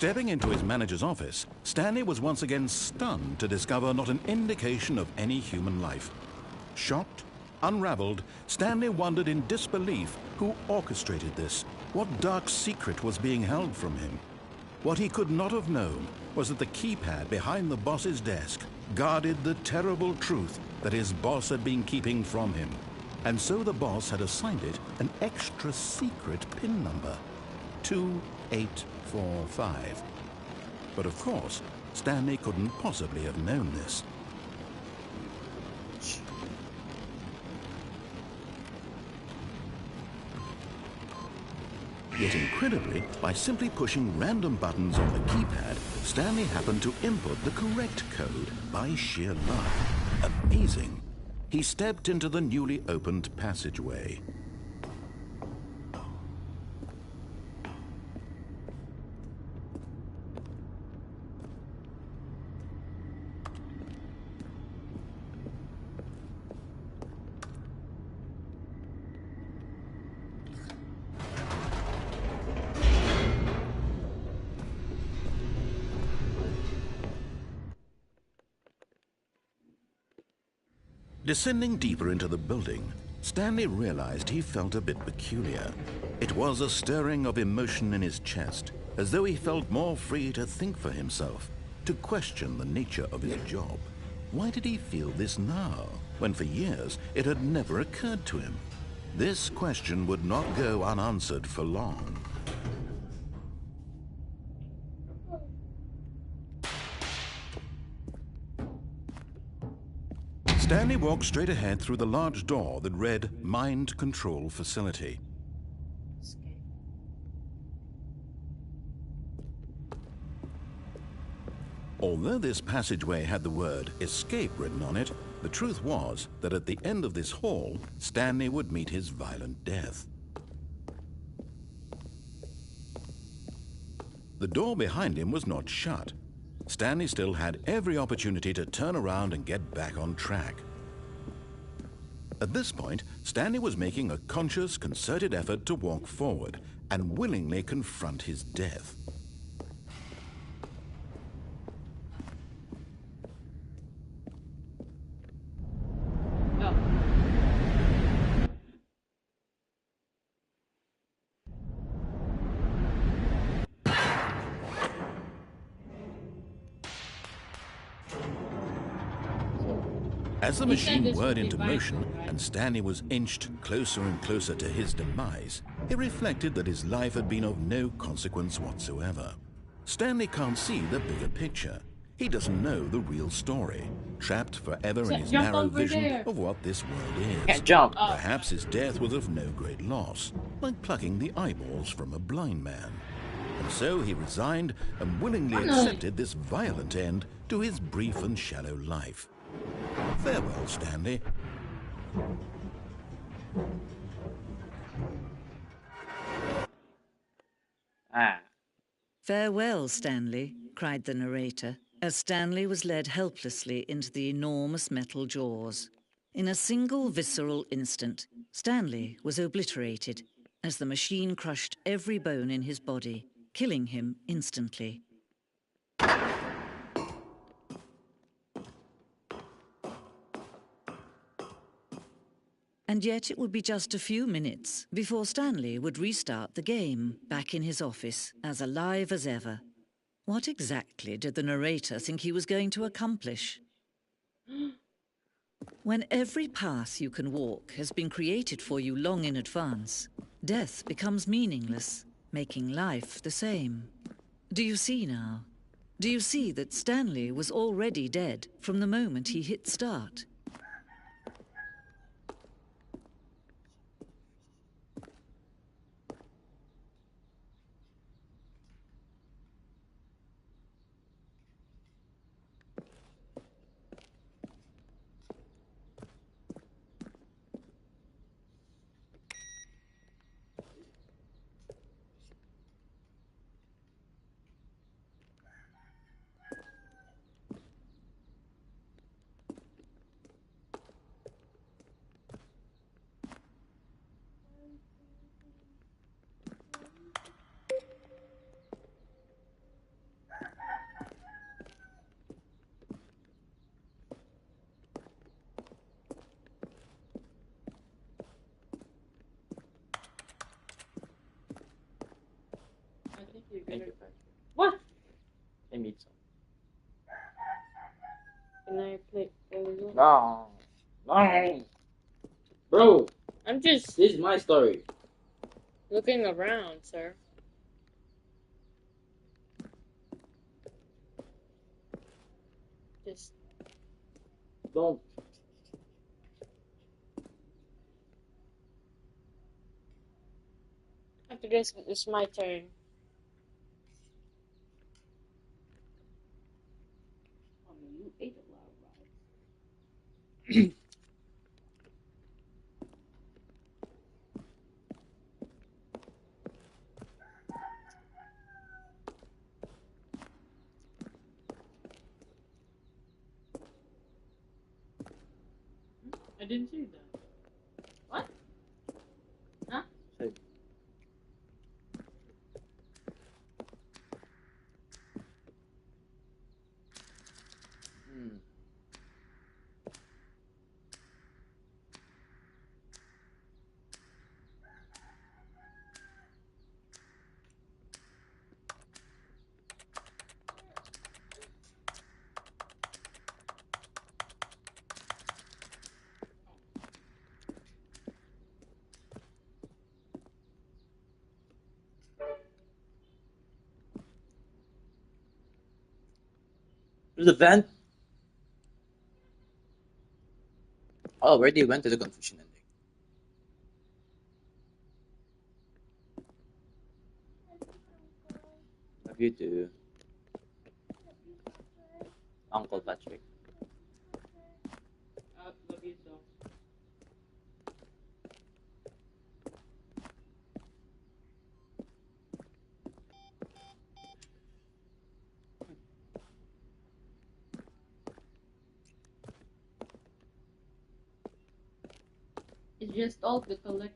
Stepping into his manager's office, Stanley was once again stunned to discover not an indication of any human life. Shocked, unraveled, Stanley wondered in disbelief who orchestrated this, what dark secret was being held from him. What he could not have known was that the keypad behind the boss's desk guarded the terrible truth that his boss had been keeping from him. And so the boss had assigned it an extra secret PIN number, 2845. But of course, Stanley couldn't possibly have known this. Yet incredibly, by simply pushing random buttons on the keypad, Stanley happened to input the correct code by sheer luck. Amazing. He stepped into the newly opened passageway. Descending deeper into the building, Stanley realized he felt a bit peculiar. It was a stirring of emotion in his chest, as though he felt more free to think for himself, to question the nature of his job. Why did he feel this now, when for years it had never occurred to him? This question would not go unanswered for long. Stanley walked straight ahead through the large door that read Mind Control Facility. Although this passageway had the word Escape written on it, the truth was that at the end of this hall, Stanley would meet his violent death. The door behind him was not shut. Stanley still had every opportunity to turn around and get back on track. At this point, Stanley was making a conscious, concerted effort to walk forward and willingly confront his death. As the He said machine this whirred would be into vital, motion right? and Stanley was inched closer and closer to his demise, he reflected that his life had been of no consequence whatsoever. Stanley can't see the bigger picture. He doesn't know the real story, trapped forever in his Jump narrow over vision there. of what this world is. Can't jump. Oh, Perhaps his death was of no great loss, like plucking the eyeballs from a blind man. And so he resigned and willingly accepted this violent end to his brief and shallow life. Farewell, Stanley. Ah. "Farewell, Stanley," cried the narrator, as Stanley was led helplessly into the enormous metal jaws. In a single visceral instant, Stanley was obliterated as the machine crushed every bone in his body, killing him instantly. And yet it would be just a few minutes before Stanley would restart the game, back in his office, as alive as ever. What exactly did the narrator think he was going to accomplish? When every path you can walk has been created for you long in advance, death becomes meaningless, making life the same. Do you see now? Do you see that Stanley was already dead from the moment he hit start? I think you're Thank gonna. you, Patrick. What? I need some. Can I play? No. No. Bro, I'm just this is my story. looking around, sir. Just Don't. after this, it's my turn. Oh, you ate a lot of rice. I didn't see that. What? Huh? So, hmm. There's a vent. Oh, already went to the confusion ending. Love you too, Uncle Patrick. Love you so. It's just all the collection.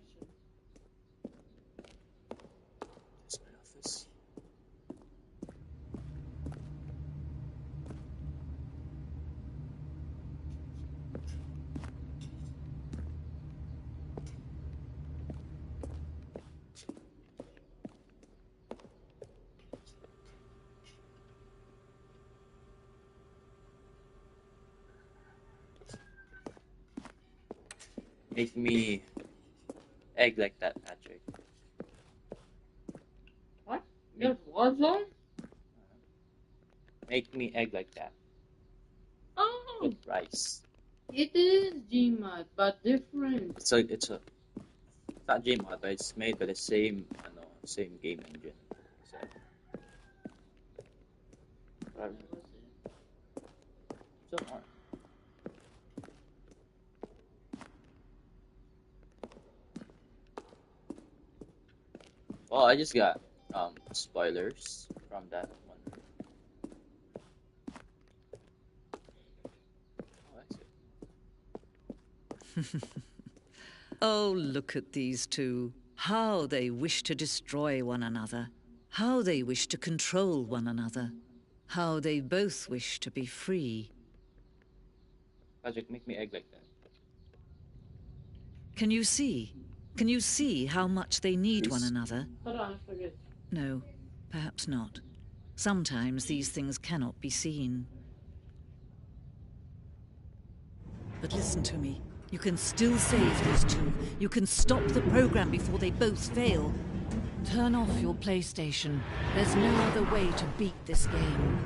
This is my office. Make me egg like that, Patrick. What? There's Warzone? Make me egg like that. Oh! With rice. It is Gmod, but different. It's not Gmod, but it's made by the same game engine. So That was it. still more. Well, I just got spoilers from that one. Oh, that's it. Oh, look at these two. How they wish to destroy one another. How they wish to control one another. How they both wish to be free. Patrick, make me egg like that. Can you see? Can you see how much they need one Please. another? Hold on, I forget. No, perhaps not. Sometimes these things cannot be seen. But listen to me. You can still save these two. You can stop the program before they both fail. Turn off your PlayStation. There's no other way to beat this game.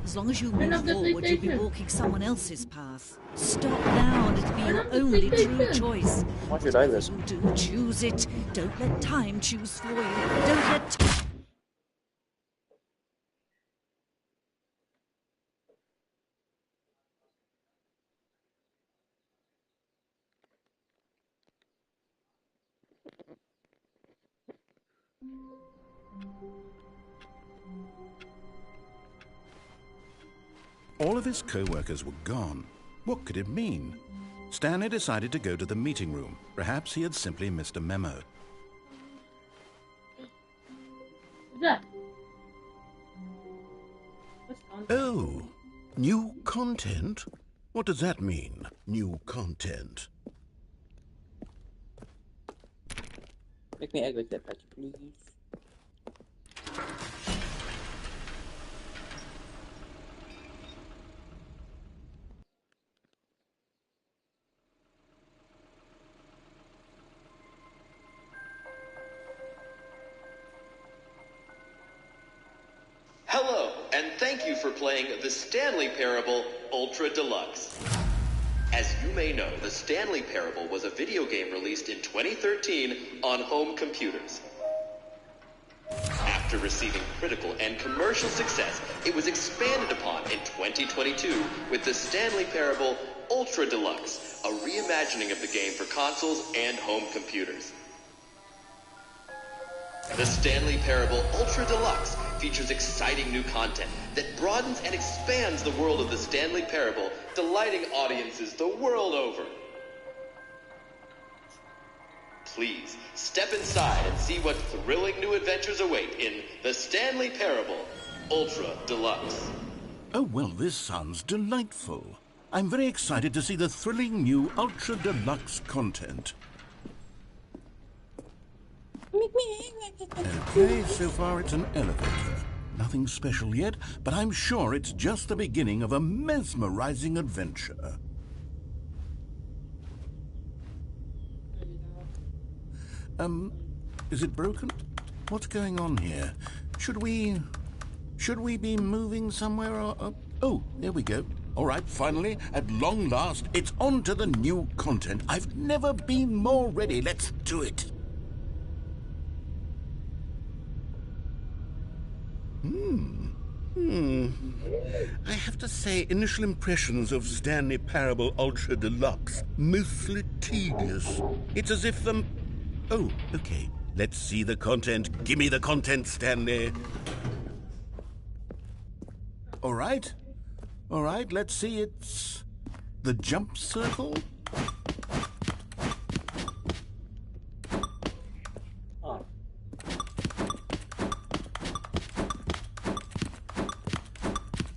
As long as you Turn move off the forward, you'll be PlayStation. walking someone else's path. Stop now, and it'll be Turn your off the only true PlayStation. choice. What should I Whatever listen? you do, choose it. Don't let time choose for you. Don't let... All of his co-workers were gone. What could it mean? Stanley decided to go to the meeting room. Perhaps he had simply missed a memo. What's that? What's on? Oh, new content? What does that mean, new content? Make me egg like that, Patrick, please. Hello, and thank you for playing the Stanley Parable Ultra Deluxe. As you may know, the Stanley Parable was a video game released in 2013 on home computers. After receiving critical and commercial success, it was expanded upon in 2022 with the Stanley Parable Ultra Deluxe, a reimagining of the game for consoles and home computers. The Stanley Parable Ultra Deluxe features exciting new content that broadens and expands the world of the Stanley Parable, delighting audiences the world over. Please, step inside and see what thrilling new adventures await in the Stanley Parable Ultra Deluxe. Oh, well, this sounds delightful. I'm very excited to see the thrilling new Ultra Deluxe content. Okay, so far it's an elevator. Nothing special yet, but I'm sure it's just the beginning of a mesmerizing adventure. Is it broken? What's going on here? Should we be moving somewhere or... Oh, there we go. All right, finally, at long last, it's on to the new content. I've never been more ready. Let's do it. I have to say, initial impressions of Stanley Parable Ultra Deluxe, mostly tedious. It's as if, Oh, okay. Let's see the content. Give me the content, Stanley. All right, let's see. It's the jump circle. Oh.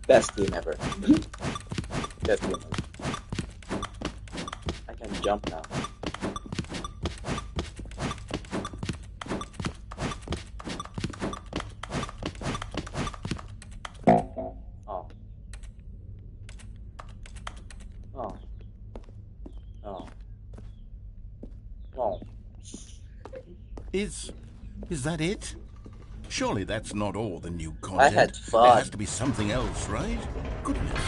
Best game ever. Best game ever. I can jump now. Oh. Oh. Oh. Is that it? Surely that's not all the new I content. had There fun. has to be something else, right? Goodness.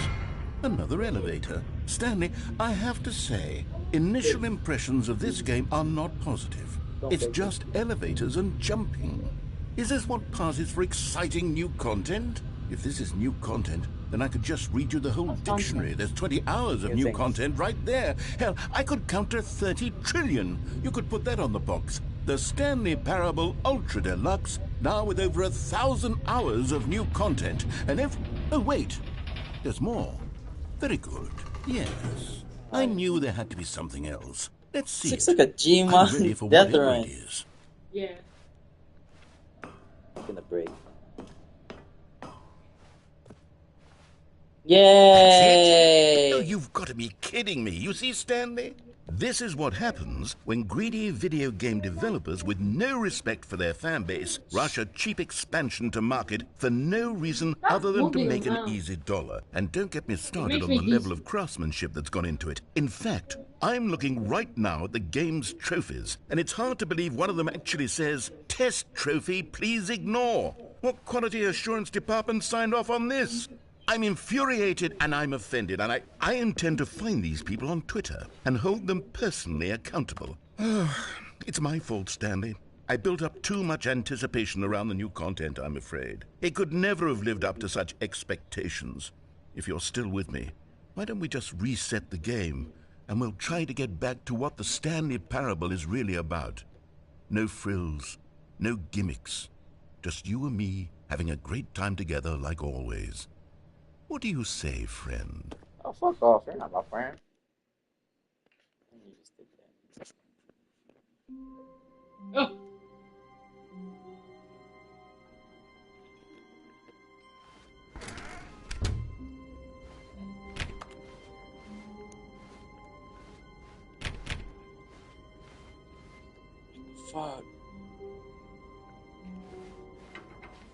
Another elevator. Stanley, I have to say, initial impressions of this game are not positive. It's just elevators and jumping. Is this what passes for exciting new content? If this is new content, then I could just read you the whole dictionary. There's 20 hours of new content right there. Hell, I could count to 30 trillion. You could put that on the box. The Stanley Parable Ultra Deluxe, now with over 1,000 hours of new content. And oh, wait. There's more. Very good. Yes. I knew there had to be something else. Let's see. Looks it. like a I'm ready Gma for death whatever run. it is. Yeah. Gonna break. Yay! Oh, you've got to be kidding me. You see, Stanley? This is what happens when greedy video game developers with no respect for their fan base rush a cheap expansion to market for no reason other than to make an easy dollar. And don't get me started on the level of craftsmanship that's gone into it. In fact, I'm looking right now at the game's trophies, and it's hard to believe one of them actually says, "Test trophy, please ignore." What quality assurance department signed off on this? I'm infuriated and I'm offended, and I intend to find these people on Twitter and hold them personally accountable. It's my fault, Stanley. I built up too much anticipation around the new content, I'm afraid. It could never have lived up to such expectations. If you're still with me, why don't we just reset the game and we'll try to get back to what the Stanley Parable is really about. No frills, no gimmicks. Just you and me having a great time together like always. What do you say, friend? Oh, fuck off. You're not my friend. You just did that. Oh. Fuck.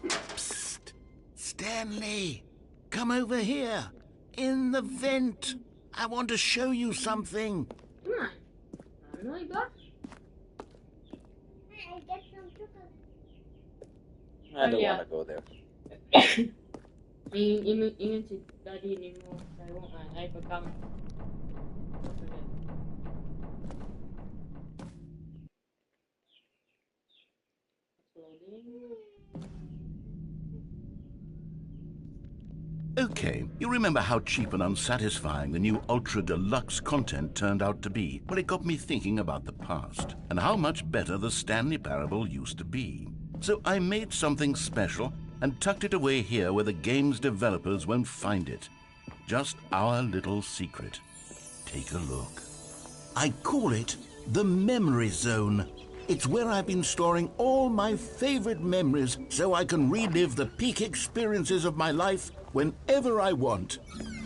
Psst! Stanley! Come over here! In the vent! I want to show you something! Come on. Ano iba? I don't yeah. want to go there. Ingat si daddy ni mo. Ay pagkam. Okay, you remember how cheap and unsatisfying the new Ultra Deluxe content turned out to be? Well, it got me thinking about the past and how much better the Stanley Parable used to be. So I made something special and tucked it away here where the game's developers won't find it. Just our little secret. Take a look. I call it the Memory Zone. It's where I've been storing all my favorite memories so I can relive the peak experiences of my life whenever I want.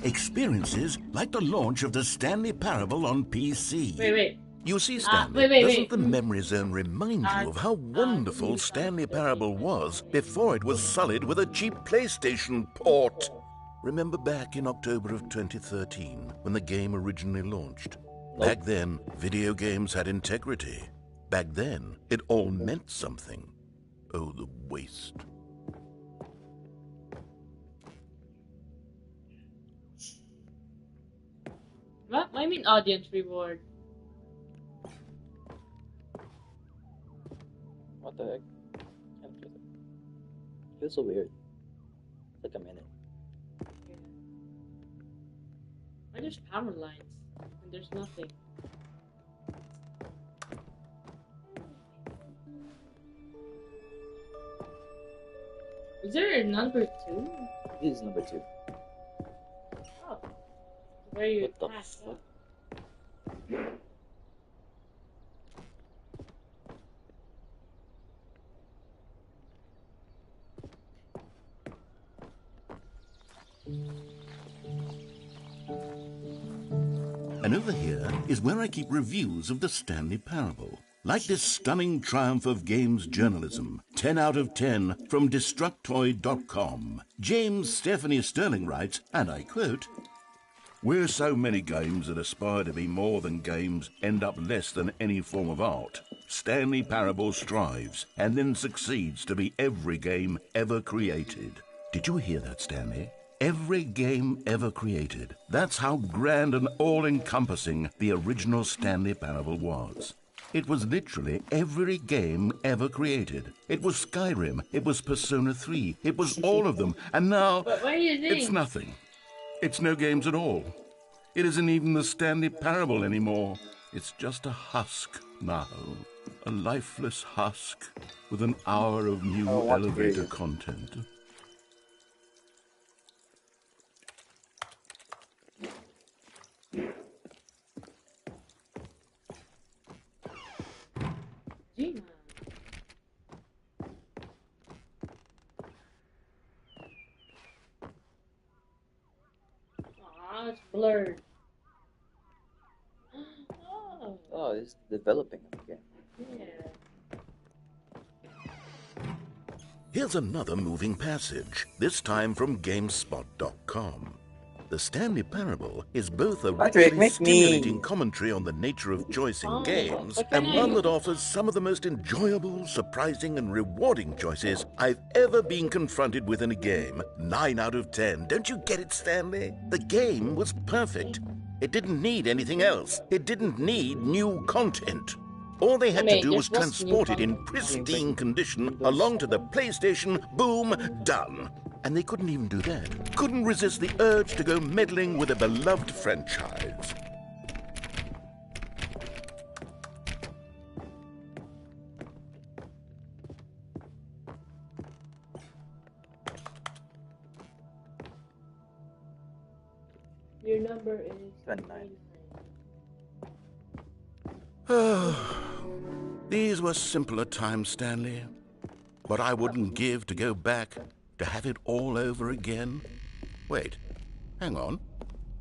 Experiences like the launch of the Stanley Parable on PC. Wait. You see, Stanley, wait. doesn't the Memory Zone remind you of how wonderful Stanley Parable was before it was sullied with a cheap PlayStation port? Remember back in October of 2013 when the game originally launched? Back then, video games had integrity. Back then, it all meant something. Oh, the waste. What? I mean audience reward. What the heck? Feels so weird. It's like a minute. Why there's power lines and there's nothing? Is there a number 2? This is number 2. Oh. Where you What the passed fuck? up. And over here is where I keep reviews of the Stanley Parable. Like this stunning triumph of games journalism, 10 out of 10 from Destructoid.com. James Stephanie Sterling writes, and I quote, "Where so many games that aspire to be more than games end up less than any form of art, Stanley Parable strives and then succeeds to be every game ever created. Did you hear that, Stanley? Every game ever created. That's how grand and all-encompassing the original Stanley Parable was. It was literally every game ever created. It was Skyrim, it was Persona 3, it was all of them, and now But what do you think? it's nothing. It's no games at all. It isn't even the Stanley Parable anymore. It's just a husk now. A lifeless husk with an hour of new elevator content. Gee, aw, it's blurred. Oh, Oh, it's developing again. yeah. Here's another moving passage, this time from GameSpot.com. The Stanley Parable is both a Patrick, richly make me- stimulating commentary on the nature of choice in games, what and can I one do? that offers some of the most enjoyable, surprising, and rewarding choices I've ever been confronted with in a game. 9 out of 10. Don't you get it, Stanley? The game was perfect. It didn't need anything else. It didn't need new content. All they had to do was just what's new transport it in content? pristine condition along to the PlayStation, boom, done. And they couldn't even do that. Couldn't resist the urge to go meddling with a beloved franchise. Your number is 29. These were simpler times, Stanley. But I wouldn't give to go back to have it all over again. Wait, hang on.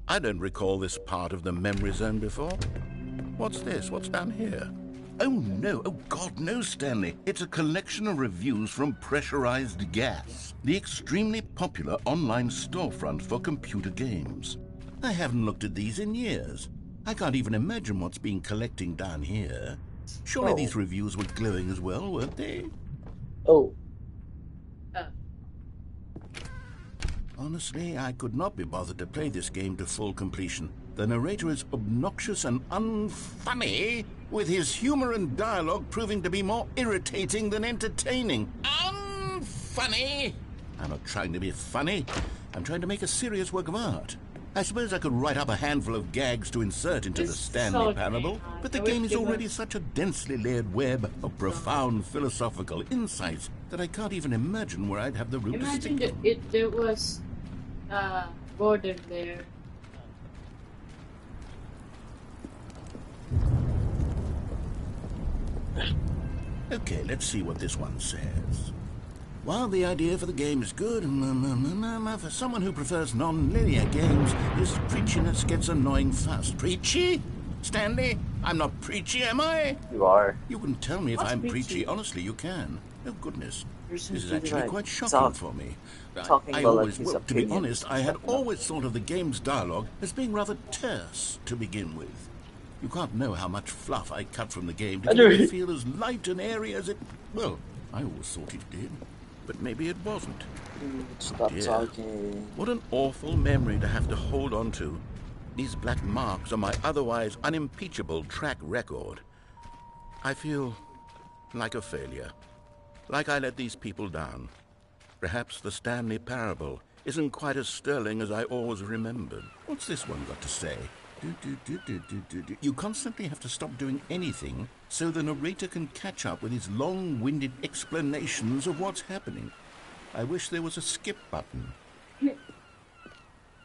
I don't recall this part of the memory zone before. What's this? What's down here? Oh, no. Oh, God, no, Stanley. It's a collection of reviews from Pressurized Gas, the extremely popular online storefront for computer games. I haven't looked at these in years. I can't even imagine what's been collecting down here. Surely Oh. these reviews were glowing as well, weren't they? Oh, Honestly, I could not be bothered to play this game to full completion. The narrator is obnoxious and unfunny, with his humor and dialogue proving to be more irritating than entertaining. Unfunny! I'm not trying to be funny. I'm trying to make a serious work of art. I suppose I could write up a handful of gags to insert into the It's Stanley so Parable, bad. but the I wish game is it already was- such a densely layered web of profound philosophical insights that I can't even imagine where I'd have the room to imagine stick that them. there was border there. Okay, let's see what this one says. While the idea for the game is good, for someone who prefers non-linear games, this preachiness gets annoying fast. Preachy? Stanley? I'm not preachy, am I? you are. You can tell me if What's I'm preachy? preachy. Honestly, you can. Oh, goodness. You're This is simply actually like quite shocking talk- for me. talking I about, like, always, his well, to be opinions honest, I and had stuff, you know? always thought of the game's dialogue as being rather terse to begin with. You can't know how much fluff I cut from the game to I make do. it feel as light and airy as it... Well, I always thought it did, but maybe it wasn't. Stop dear. talking. What an awful memory to have to hold on to. These black marks are my otherwise unimpeachable track record. I feel like a failure. Like I let these people down. Perhaps the Stanley Parable isn't quite as sterling as I always remembered. What's this one got to say? You constantly have to stop doing anything so the narrator can catch up with his long-winded explanations of what's happening. I wish there was a skip button.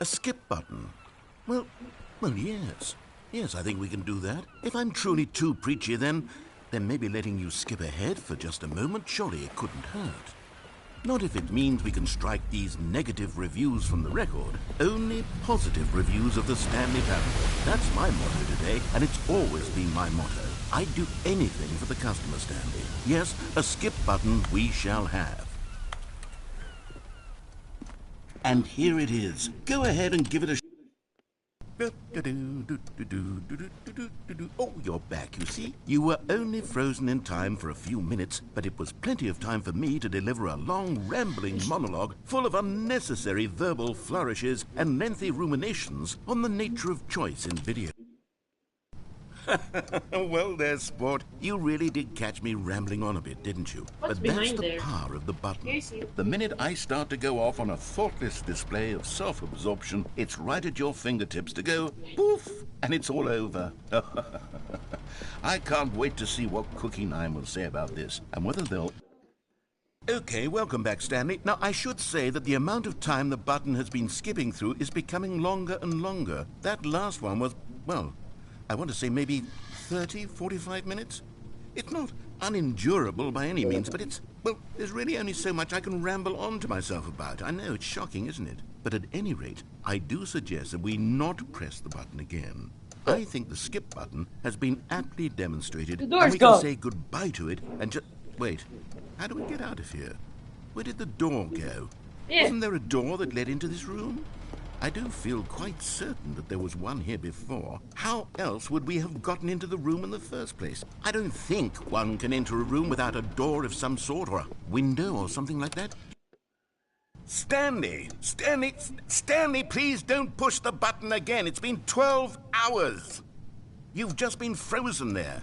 A skip button? Well, yes. Yes, I think we can do that. If I'm truly too preachy, then maybe letting you skip ahead for just a moment, surely it couldn't hurt. Not if it means we can strike these negative reviews from the record. Only positive reviews of the Stanley Parable. That's my motto today, and it's always been my motto. I'd do anything for the customer, Stanley. Yes, a skip button we shall have. And here it is. Go ahead and give it a Oh, you're back, you see. You were only frozen in time for a few minutes, but it was plenty of time for me to deliver a long, rambling monologue full of unnecessary verbal flourishes and lengthy ruminations on the nature of choice in video. Well, there's sport. You really did catch me rambling on a bit, didn't you? What's But that's behind the there? power of the button. Here's you. The minute I start to go off on a thoughtless display of self-absorption, it's right at your fingertips to go poof, and it's all over. I can't wait to see what Cookie 9 will say about this, and whether they'll... Okay, welcome back, Stanley. Now, I should say that the amount of time the button has been skipping through is becoming longer and longer. That last one was, well, I want to say maybe 30, 45 minutes? It's not unendurable by any means, but it's, well, there's really only so much I can ramble on to myself about. I know, it's shocking, isn't it? But at any rate, I do suggest that we not press the button again. I think the skip button has been aptly demonstrated, The and door's we can gone. say goodbye to it and just... Wait, how do we get out of here? Where did the door go? Yeah. Wasn't there a door that led into this room? I do feel quite certain that there was one here before. How else would we have gotten into the room in the first place? I don't think one can enter a room without a door of some sort or a window or something like that. Stanley, please don't push the button again. It's been 12 hours. You've just been frozen there.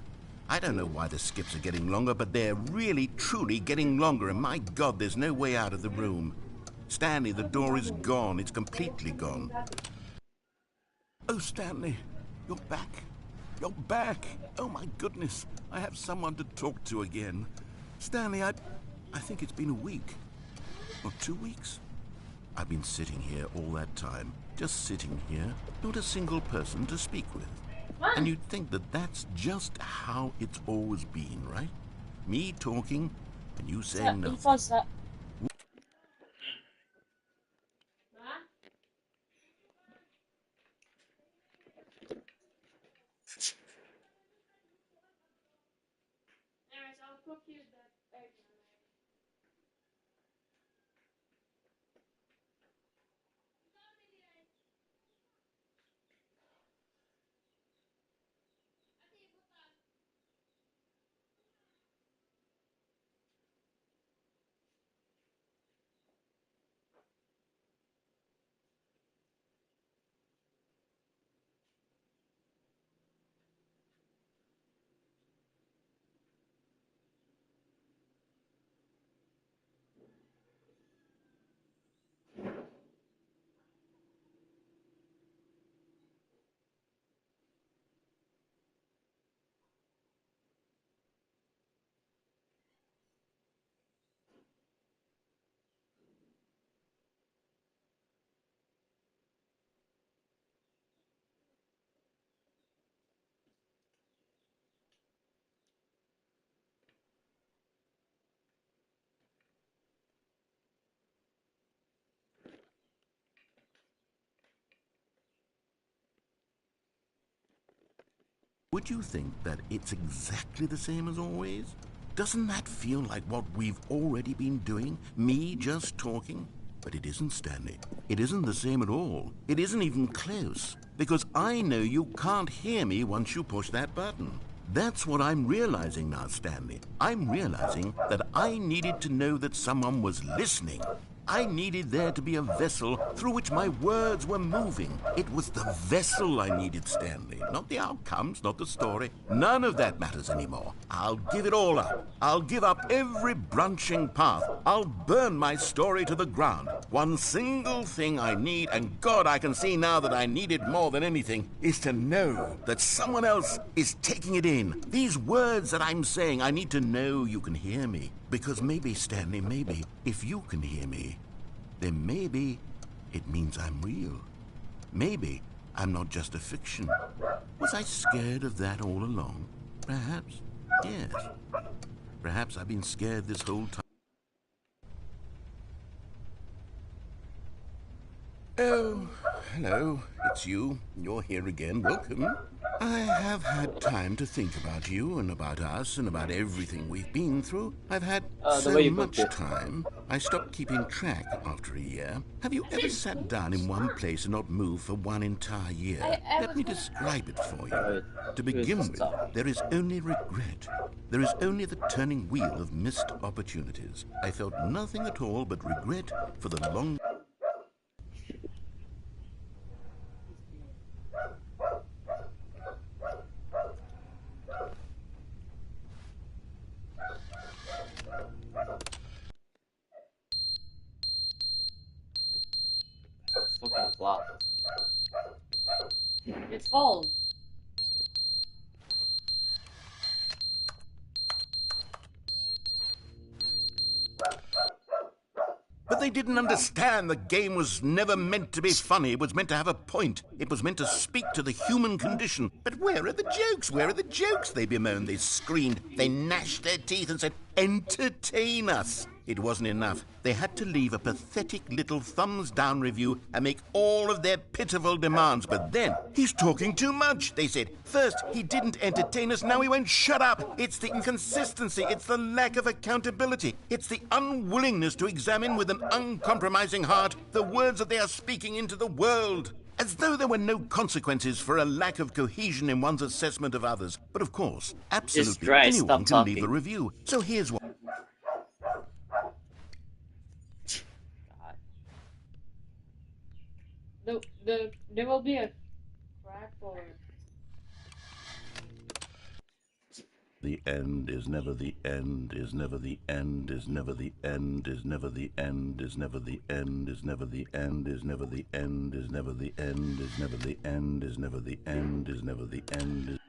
I don't know why the skips are getting longer, but they're really, truly getting longer, and my God, there's no way out of the room. Stanley, the door is gone. It's completely gone. Oh, Stanley, you're back. You're back. Oh, my goodness. I have someone to talk to again. Stanley, I think it's been a week. Or 2 weeks. I've been sitting here all that time. Just sitting here. Not a single person to speak with. What? And you'd think that that's just how it's always been, right? Me talking and you saying nothing. Pause that. Anyways, I'll cook you that egg. Would you think that it's exactly the same as always? Doesn't that feel like what we've already been doing? Me just talking? But it isn't, Stanley. It isn't the same at all. It isn't even close. Because I know you can't hear me once you push that button. That's what I'm realizing now, Stanley. I'm realizing that I needed to know that someone was listening. I needed there to be a vessel through which my words were moving. It was the vessel I needed, Stanley. Not the outcomes, not the story. None of that matters anymore. I'll give it all up. I'll give up every branching path. I'll burn my story to the ground. One single thing I need, and God, I can see now that I need it more than anything, is to know that someone else is taking it in. These words that I'm saying, I need to know you can hear me. Because maybe, Stanley, maybe, if you can hear me, then maybe it means I'm real. Maybe I'm not just a fiction. Was I scared of that all along? Perhaps. Yes. Perhaps I've been scared this whole time. Oh, hello. It's you. You're here again. Welcome. I have had time to think about you and about us and about everything we've been through. I've had The so way you much booked it. time. I stopped keeping track after a year. Have you ever sat down in one place and not moved for one entire year? Let me describe it for you. To begin with, there is only regret. There is only the turning wheel of missed opportunities. I felt nothing at all but regret for the long... Fucking flop. It's fall. But they didn't understand the game was never meant to be funny. It was meant to have a point. It was meant to speak to the human condition. But where are the jokes? Where are the jokes? They bemoaned, they screamed, they gnashed their teeth and said, entertain us. It wasn't enough. They had to leave a pathetic little thumbs-down review and make all of their pitiful demands. But then, he's talking too much, they said. First, he didn't entertain us, now he won't shut up. It's the inconsistency, it's the lack of accountability. It's the unwillingness to examine with an uncompromising heart the words that they are speaking into the world. As though there were no consequences for a lack of cohesion in one's assessment of others. But of course, absolutely anyone can leave a review. So here's what... There will be a crack or... The end is never the end, is never the end, is never the end, is never the end, is never the end, is never the end, is never the end, is never the end, is never the end, is never the end, is never the end.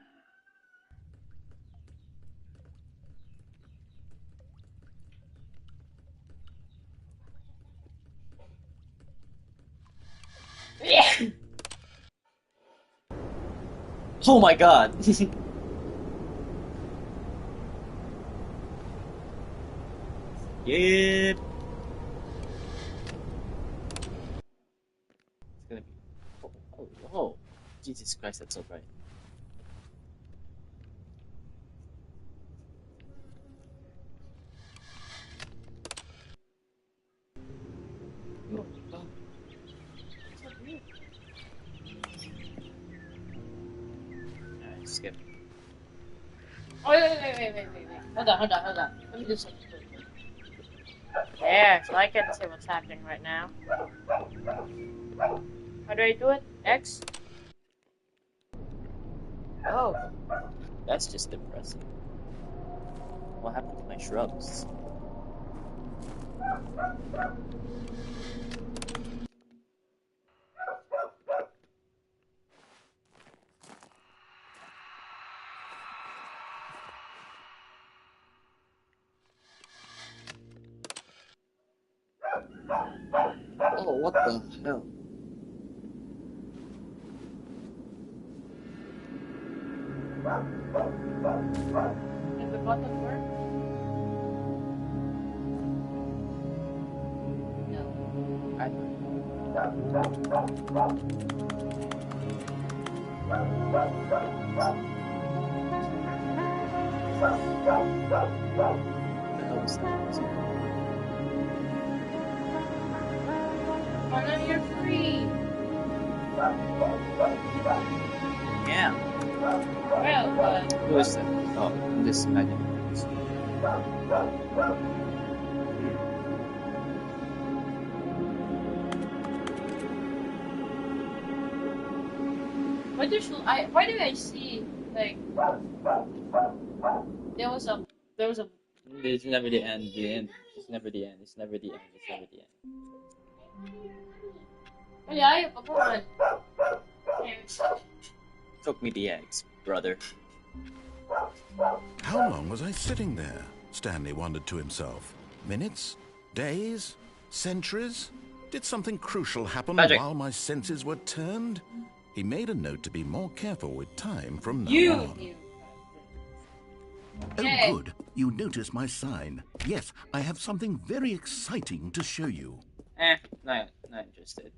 Oh my god. Yep. It's gonna be. Oh, Jesus Christ, that's so bright. Oh, God. Alright, skip. Oh, wait. Hold on. Let me do something. There, so I can see what's happening right now. How do I do it? X? Oh, that's just depressing. What happened to my shrubs? Oh, what the hell? Does the button work? No. I Oh, now you're free. Yeah. Well, Who is that? Oh, this magic. Why do I see like there was a It's never the end. The end. It's never the end. It's never the end. It's never the end. oh yeah, come on. Took me the eggs, brother. How long was I sitting there? Stanley wondered to himself. Minutes? Days? Centuries? Did something crucial happen while my senses were turned? He made a note to be more careful with time from now on. Okay. Oh, good. You notice my sign. Yes, I have something very exciting to show you. Not interested.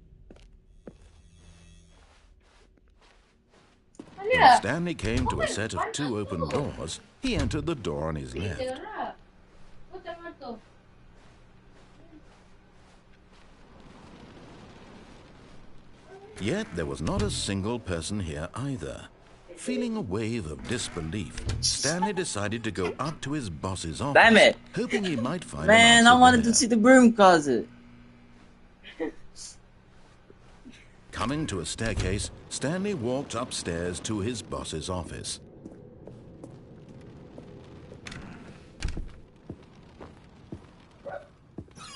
When Stanley came to a set of 2 open doors, he entered the door on his left. Yet there was not a single person here either. Feeling a wave of disbelief, Stanley decided to go up to his boss's office, Damn it! hoping he might find Man, an I answer wanted there. to see the broom closet. Coming to a staircase, Stanley walked upstairs to his boss's office.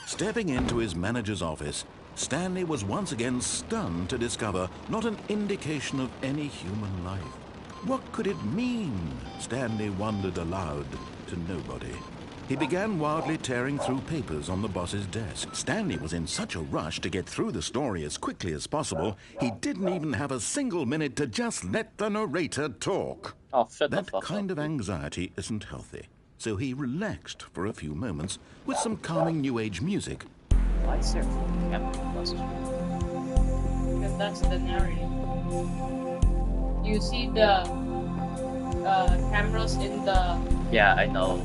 Stepping into his manager's office, Stanley was once again stunned to discover not an indication of any human life. What could it mean? Stanley wondered aloud to nobody. He began wildly tearing through papers on the boss's desk. Stanley was in such a rush to get through the story as quickly as possible, he didn't even have a single minute to just let the narrator talk. Oh, shut the That fuck kind up. of anxiety isn't healthy, so he relaxed for a few moments with some calming New Age music. Why is there a camera across the screen? Because that's the narrative. You see the cameras in the... Yeah, I know.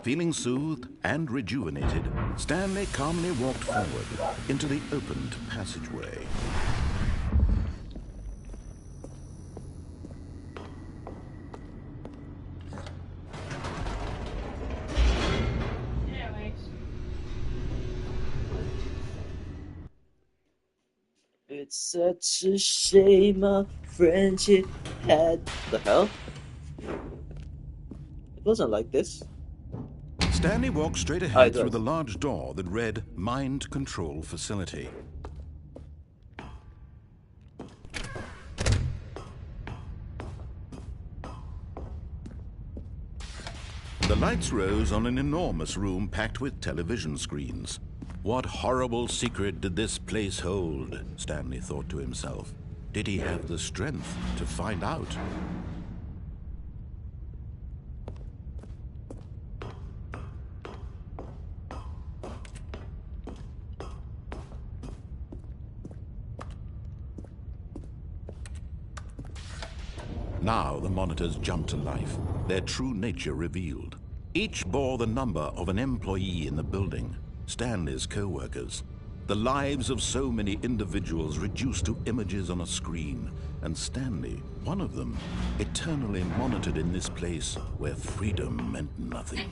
Feeling soothed and rejuvenated, Stanley calmly walked forward into the opened passageway. Anyways. It's such a shame our friendship had... The hell? It wasn't like this. Stanley walked straight it ahead was. through the large door that read Mind Control Facility. The lights rose on an enormous room packed with television screens. What horrible secret did this place hold? Stanley thought to himself. Did he have the strength to find out? Now the monitors jumped to life, their true nature revealed. Each bore the number of an employee in the building, Stanley's co-workers. The lives of so many individuals reduced to images on a screen, and Stanley, one of them, eternally monitored in this place where freedom meant nothing.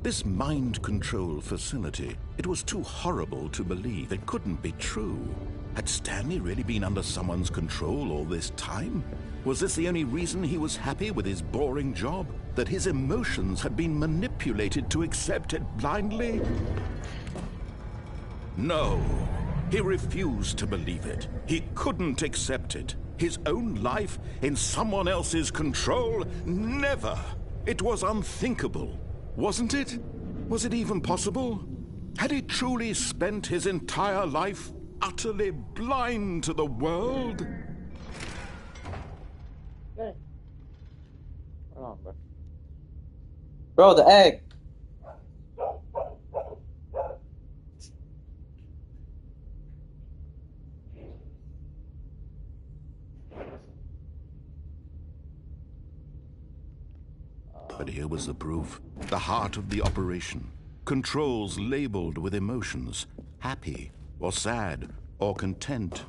This mind control facility, it was too horrible to believe. It couldn't be true. Had Stanley really been under someone's control all this time? Was this the only reason he was happy with his boring job? That his emotions had been manipulated to accept it blindly? No, he refused to believe it. He couldn't accept it. His own life in someone else's control? Never! It was unthinkable. Wasn't it? Was it even possible? Had he truly spent his entire life utterly blind to the world? Hold on, bro. Bro, the egg! But here was the proof. The heart of the operation. Controls labeled with emotions. Happy, or sad, or content.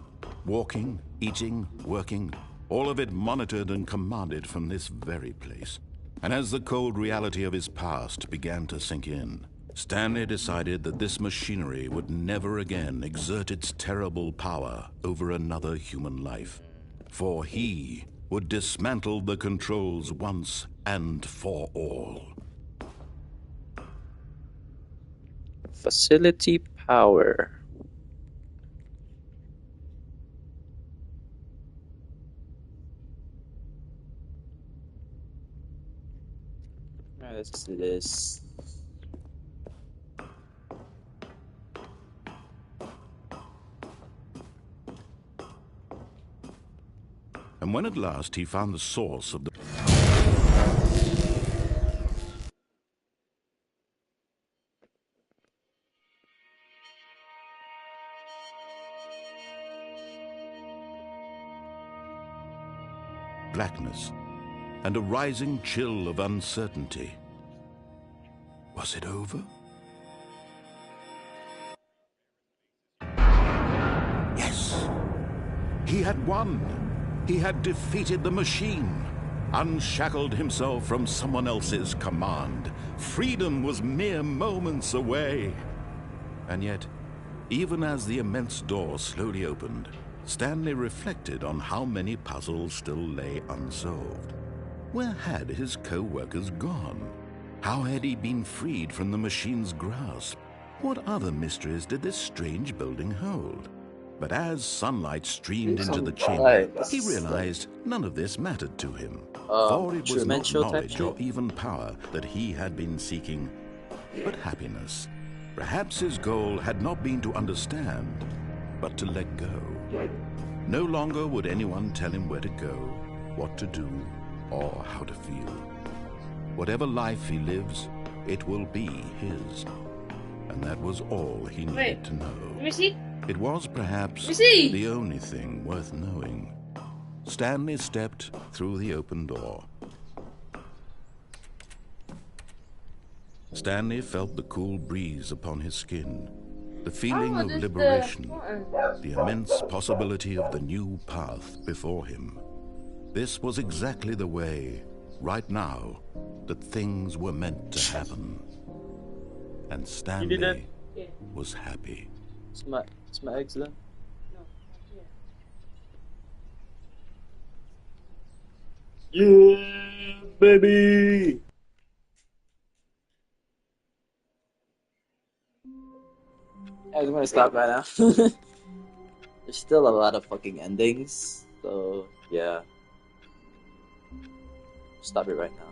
Walking, eating, working. All of it monitored and commanded from this very place. And as the cold reality of his past began to sink in, Stanley decided that this machinery would never again exert its terrible power over another human life. For he would dismantle the controls once and for all. Facility power. Let's do this. And when at last he found the source of the... blackness and a rising chill of uncertainty. Was it over? Yes! He had won! He had defeated the machine, unshackled himself from someone else's command. Freedom was mere moments away. And yet, even as the immense door slowly opened, Stanley reflected on how many puzzles still lay unsolved. Where had his co-workers gone? How had he been freed from the machine's grasp? What other mysteries did this strange building hold? But as sunlight streamed into the chamber, he realized none of this mattered to him. For it was not knowledge or even power that he had been seeking, but happiness. Perhaps his goal had not been to understand, but to let go. No longer would anyone tell him where to go, what to do, or how to feel. Whatever life he lives, it will be his. And that was all he needed to know. Let me see. It was perhaps the only thing worth knowing. Stanley stepped through the open door. Stanley felt the cool breeze upon his skin, the feeling of liberation, the immense possibility of the new path before him. This was exactly the way, right now, that things were meant to happen. And Stanley was happy. Is my excellent? No, not here. Yeah, baby! I'm gonna stop right now. There's still a lot of fucking endings, so yeah. Stop it right now.